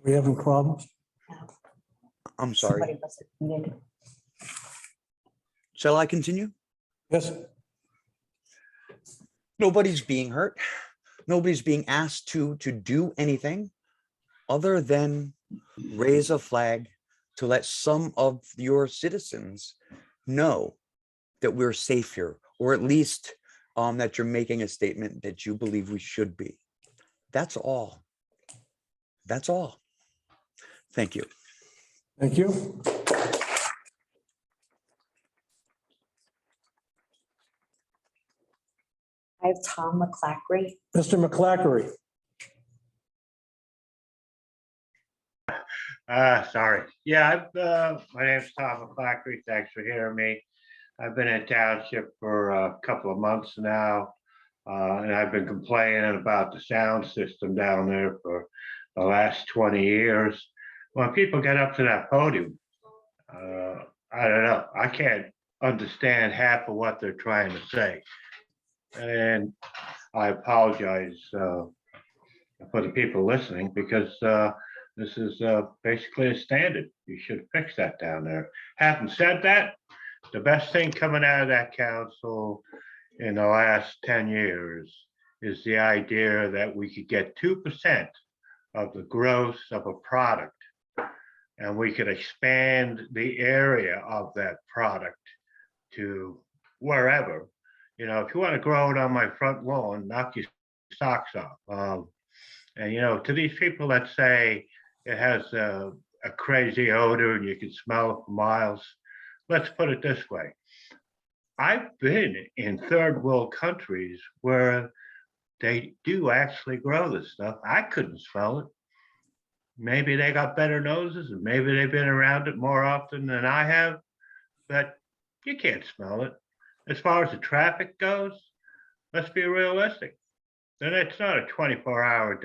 Speaker 4: We having problems?
Speaker 1: I'm sorry.
Speaker 3: Somebody must have muted.
Speaker 1: Shall I continue?
Speaker 4: Yes.
Speaker 1: Nobody's being hurt. Nobody's being asked to do anything other than raise a flag to let some of your citizens know that we're safe here, or at least that you're making a statement that you believe we should be. That's all. That's all. Thank you.
Speaker 4: Thank you.
Speaker 3: I have Tom McClackery.
Speaker 4: Mr. McClackery.
Speaker 23: Sorry. Yeah, my name's Tom McClackery. Thanks for hearing me. I've been in township for a couple of months now, and I've been complaining about the sound system down there for the last 20 years. When people get up to that podium, I don't know, I can't understand half of what they're trying to say. And I apologize for the people listening, because this is basically a standard. You should fix that down there. Having said that, the best thing coming out of that council in the last 10 years is the idea that we could get 2% of the gross of a product, and we could expand the area of that product to wherever. You know, if you want to grow it on my front lawn, knock your socks off. And, you know, to these people that say it has a crazy odor and you can smell it for miles, let's put it this way. I've been in third world countries where they do actually grow this stuff. I couldn't smell it. Maybe they got better noses and maybe they've been around it more often than I have, but you can't smell it. As far as the traffic goes, let's be realistic. Then it's not a 24-hour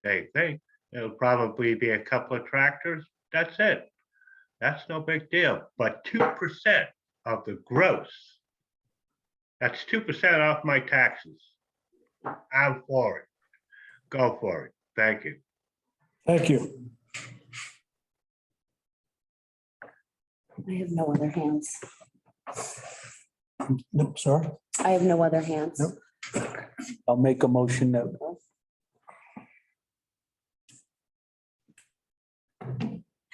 Speaker 23: day thing. It'll probably be a couple of tractors. That's it. That's no big deal. But 2% of the gross, that's 2% off my taxes. I'm for it. Go for it. Thank you.
Speaker 4: Thank you.
Speaker 3: I have no other hands.
Speaker 4: Nope, sorry.
Speaker 3: I have no other hands.
Speaker 4: Nope.
Speaker 5: I'll make a motion that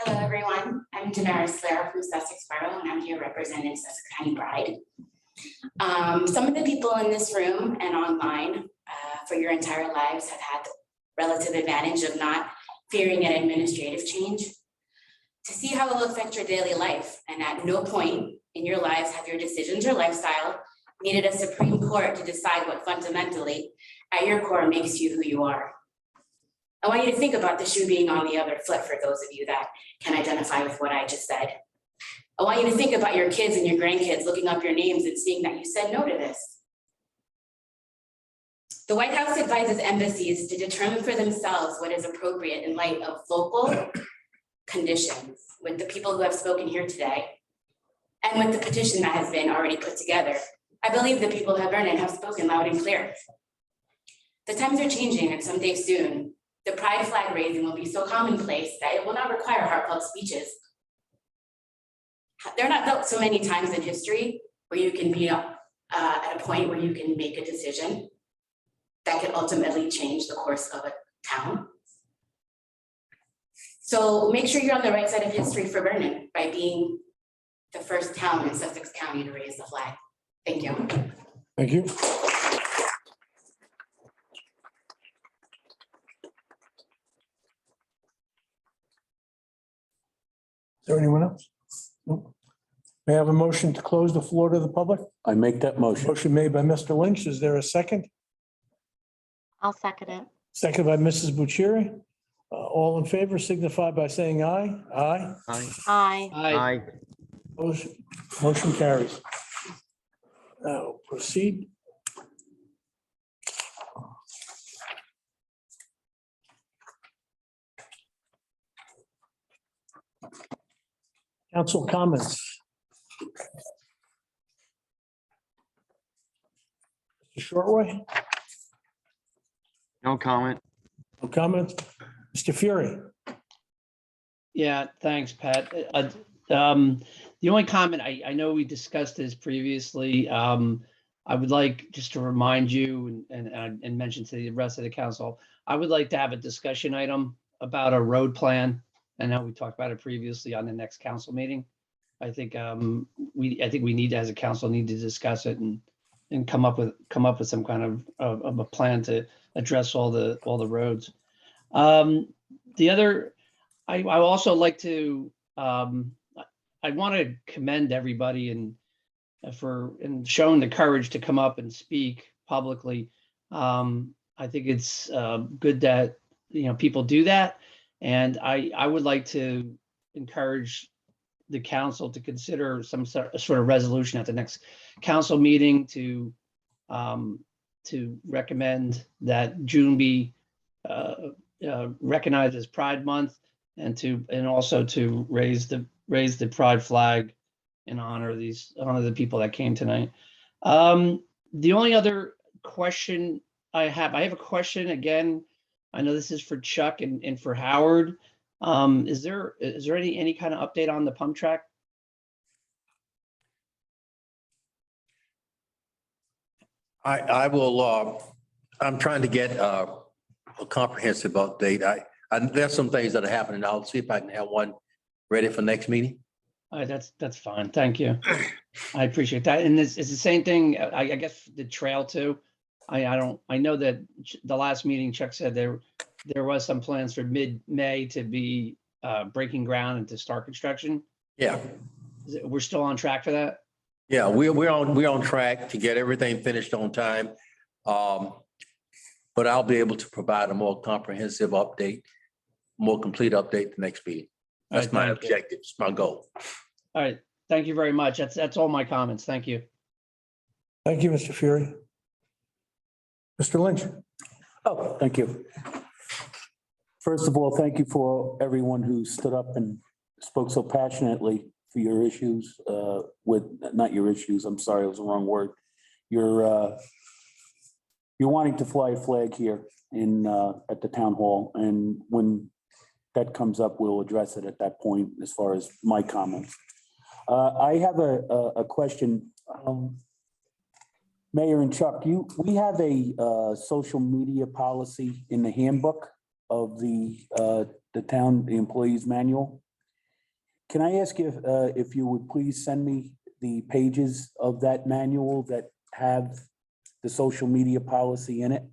Speaker 7: Hello, everyone. I'm Damaris Slayer from Sussex Borough, and I'm here representing Sussex County Bride. Some of the people in this room and online for your entire lives have had the relative advantage of not fearing an administrative change to see how it will affect your daily life. And at no point in your lives have your decisions or lifestyle needed a Supreme Court to decide what fundamentally at your core makes you who you are. I want you to think about the shoe being on the other foot for those of you that can identify with what I just said. I want you to think about your kids and your grandkids looking up your names and seeing that you said no to this. The White House advises embassies to determine for themselves what is appropriate in light of local conditions with the people who have spoken here today and with the petition that has been already put together. I believe the people of Vernon have spoken loud and clear. The times are changing, and someday soon, the pride flag raising will be so commonplace that it will not require heartfelt speeches. There are not so many times in history where you can be at a point where you can make a decision that can ultimately change the course of a town. So make sure you're on the right side of history for Vernon by being the first town in Sussex County to raise the flag. Thank you.
Speaker 4: Thank you. Is there anyone else? Nope. May I have a motion to close the floor to the public?
Speaker 5: I make that motion.
Speaker 4: Motion made by Mr. Lynch. Is there a second?
Speaker 8: I'll second it.
Speaker 4: Second by Mrs. Bucieri. All in favor signify by saying aye. Aye.
Speaker 8: Aye.
Speaker 4: Aye. Motion carries. Now proceed. Council comments. Mr. Shortway,
Speaker 11: No comment.
Speaker 4: no comment. Mr. Fury.
Speaker 24: Yeah, thanks, Pat. The only comment, I know we discussed this previously. I would like just to remind you and mention to the rest of the council, I would like to have a discussion item about a road plan. I know we talked about it previously on the next council meeting. I think we need, as a council, need to discuss it and come up with some kind of a plan to address all the roads. The other, I also like to, I want to commend everybody and for showing the courage to come up and speak publicly. I think it's good that people do that, and I would like to encourage the council to consider some sort of resolution at the next council meeting to recommend that June be recognized as Pride Month, and also to raise the Pride flag in honor of the people that came tonight. The only other question I have a question again. I know this is for Chuck and for Howard. Is there any kind of update on the pump track?
Speaker 2: I will, I'm trying to get a comprehensive update. There's some things that are happening. I'll see if I can have one ready for next meeting.
Speaker 24: That's fine. Thank you. I appreciate that. And it's the same thing, I guess, the trail too. I know that the last meeting Chuck said there was some plans for mid-May to be breaking ground and to start construction.
Speaker 2: Yeah.
Speaker 24: We're still on track for that?
Speaker 2: Yeah, we're on track to get everything finished on time. But I'll be able to provide a more comprehensive update more complete update the next meeting. That's
Speaker 24: All
Speaker 2: my
Speaker 24: right, thank you.
Speaker 2: objective, it's my goal.
Speaker 24: All right, thank you very much. That's all my comments. Thank you.
Speaker 4: Thank you, Mr. Fury. Mr. Lynch.
Speaker 5: Oh, thank you. First of all, thank you for everyone who stood up and spoke so passionately for your issues, not your issues, I'm sorry, it was the wrong word. You're wanting to fly a flag here at the town hall, and when that comes up, we'll address it at that point as far as my comments. I have a question. Mayor and Chuck, we have a social media policy in the handbook of the town, the employees manual. Can I ask you if you would please send me the pages of that manual that have the social media policy in it?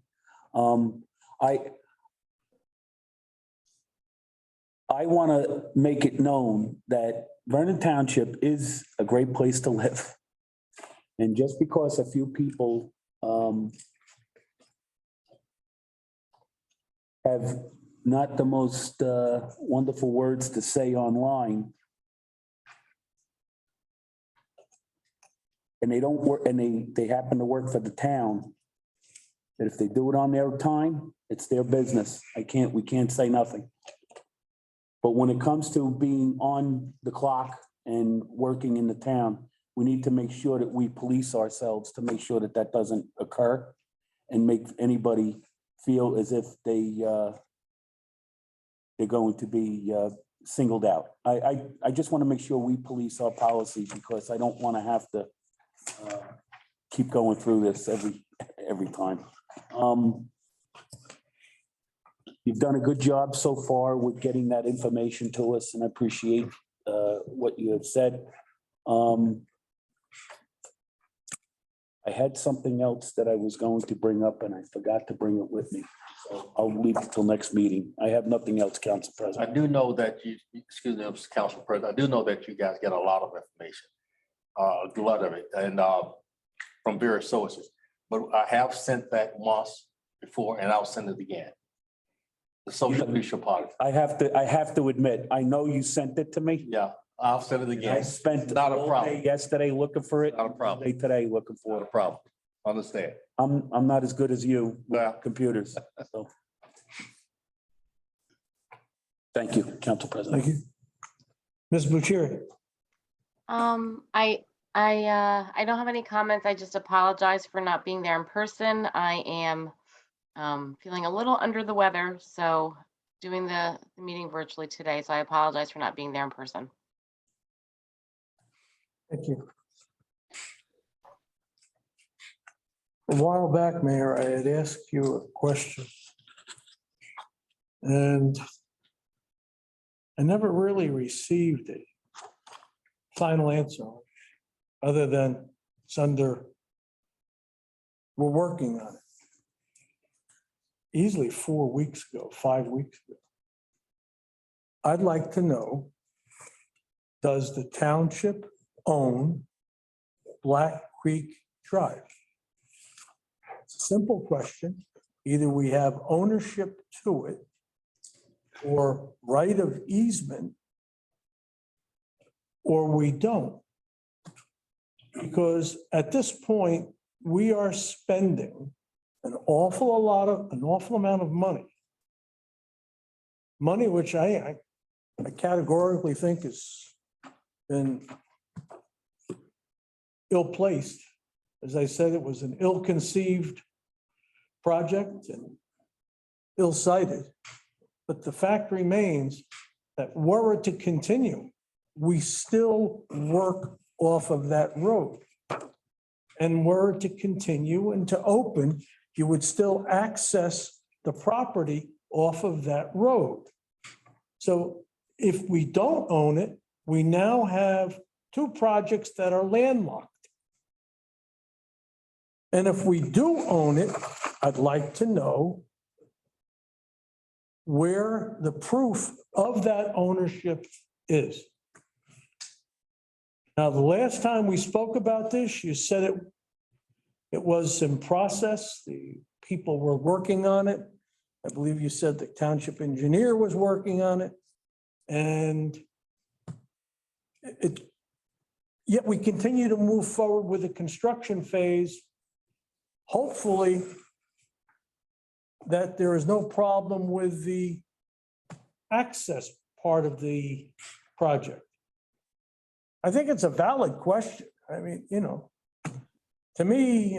Speaker 5: I want to make it known that Vernon Township is a great place to live. And just because a few people have not the most wonderful words to say online, and they don't work, and they happen to work for the town, that if they do it on their time, it's their business. We can't say nothing. But when it comes to being on the clock and working in the town, we need to make sure that we police ourselves to make sure that that doesn't occur and make anybody feel as if they're going to be singled out. I just want to make sure we police our policy, because I don't want to have to keep going through this every time. You've done a good job so far with getting that information to us, and I appreciate what you have said. I had something else that I was going to bring up, and I forgot to bring it with me. So I'll leave it till next meeting. I have nothing else, Council President.
Speaker 2: I do know that excuse me, Council President, I do know that you guys get a lot of information, a lot of it, and from various sources. But I have sent that once before, and I'll send it again. The social media part.
Speaker 5: I have to admit, I know you sent it to me.
Speaker 2: Yeah, I'll send it again.
Speaker 5: I spent
Speaker 2: Not a
Speaker 5: all
Speaker 2: problem.
Speaker 5: day yesterday looking for it.
Speaker 2: Not a problem.
Speaker 5: Day today looking for
Speaker 2: Not a
Speaker 5: it.
Speaker 2: problem. Understand.
Speaker 5: I'm not as good as you with
Speaker 2: Yeah.
Speaker 5: computers. So. Thank you, Council President.
Speaker 4: Thank you. Ms. Bucieri.
Speaker 8: I don't have any comments. I just apologize for not being there in person. I am feeling a little under the weather, so doing the meeting virtually today. So I apologize for not being there in person.
Speaker 4: Thank you. A while back, Mayor, I had asked you a question, and I never really received a final answer, other than it's under, we're working on it. Easily 4 weeks ago, 5 weeks ago. I'd like to know, does the township own Black Creek Drive? It's a simple question. Either we have ownership to it or right of easement, or we don't. Because at this point, we are spending an awful amount of money. Money which I categorically think has been ill-placed. As I said, it was an ill-conceived project and ill-sited. But the fact remains that were it to continue, we still work off of that road. And were it to continue and to open, you would still access the property off of that road. So if we don't own it, we now have two projects that are landlocked. And if we do own it, I'd like to know where the proof of that ownership is. Now, the last time we spoke about this, you said it was in process. The people were working on it. I believe you said the township engineer was working on it. And yet we continue to move forward with the construction phase. Hopefully that there is no problem with the access part of the project. I think it's a valid question. I mean, to me,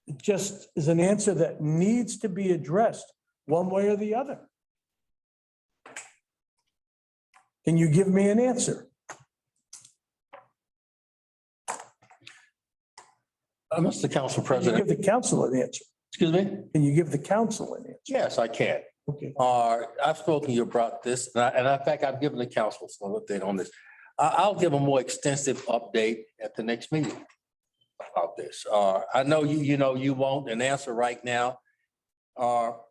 Speaker 4: it just is an answer that needs to be addressed one way or the other. Can you give me an answer?
Speaker 2: Mr. Council
Speaker 4: Can you
Speaker 2: President,
Speaker 4: give the council an answer?
Speaker 2: excuse me?
Speaker 4: Can you give the council an answer?
Speaker 2: Yes, I can.
Speaker 4: Okay.
Speaker 2: I've spoken to you about this, and in fact, I've given the council some update on this. I'll give a more extensive update at the next meeting about this. I know you want an answer right now.
Speaker 4: Well,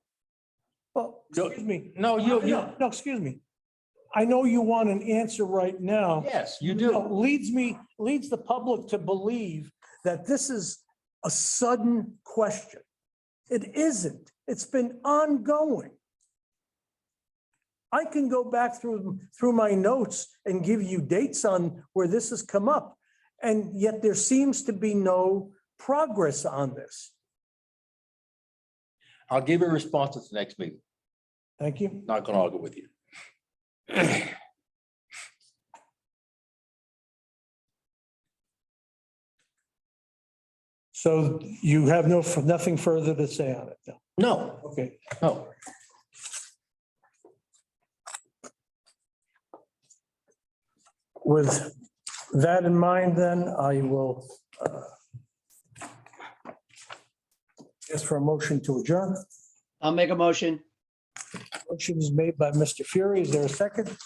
Speaker 4: excuse me.
Speaker 2: No,
Speaker 4: No, excuse me. I know you want an answer right now.
Speaker 2: Yes, you do.
Speaker 4: Leads the public to believe that this is a sudden question. It isn't. It's been ongoing. I can go back through my notes and give you dates on where this has come up, and yet there seems to be no progress on this.
Speaker 2: I'll give you a response at the next meeting.
Speaker 4: Thank you.
Speaker 2: Not going to argue with you.
Speaker 4: So you have nothing further to say on it? No.
Speaker 2: No.
Speaker 4: Okay.
Speaker 2: No.
Speaker 4: With that in mind, then I will ask for a motion to adjourn.
Speaker 24: I'll make a motion.
Speaker 4: Motion is made by Mr. Fury. Is there a second?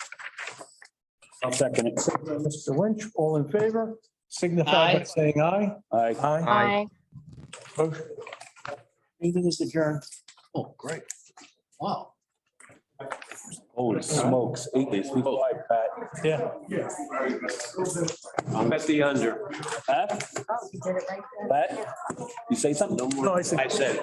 Speaker 5: I'll second it.
Speaker 4: Second by Mr. Lynch, all in favor, signify by
Speaker 24: Aye.
Speaker 4: saying aye.
Speaker 5: Aye.
Speaker 8: Aye.
Speaker 4: Motion- Meeting is adjourned.
Speaker 2: Oh, great. Wow.
Speaker 5: Holy smokes. 8:55, Pat.
Speaker 4: Yeah.
Speaker 11: I'm at the under.
Speaker 5: Pat? Pat? You say something?
Speaker 4: No, I said.
Speaker 11: I said.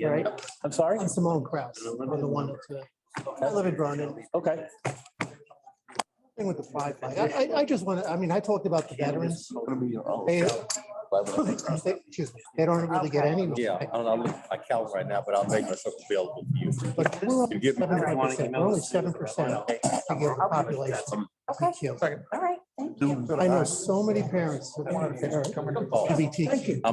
Speaker 5: Right. I'm sorry?
Speaker 12: I'm Simone Kraus. I'm the one that, I live in Vernon.
Speaker 5: Okay.
Speaker 12: Thing with the pride flag. I just want to, I mean, I talked about the veterans. They, excuse me, they don't really get any.
Speaker 2: Yeah, I'll look at my calendar right now, but I'll make myself available for you.
Speaker 12: But we're only
Speaker 2: You give me-
Speaker 12: 7%. We're only 7% to get the population.
Speaker 3: Okay,
Speaker 12: killed.
Speaker 3: all right, thank you.
Speaker 12: I know so many parents that are LGBTQ.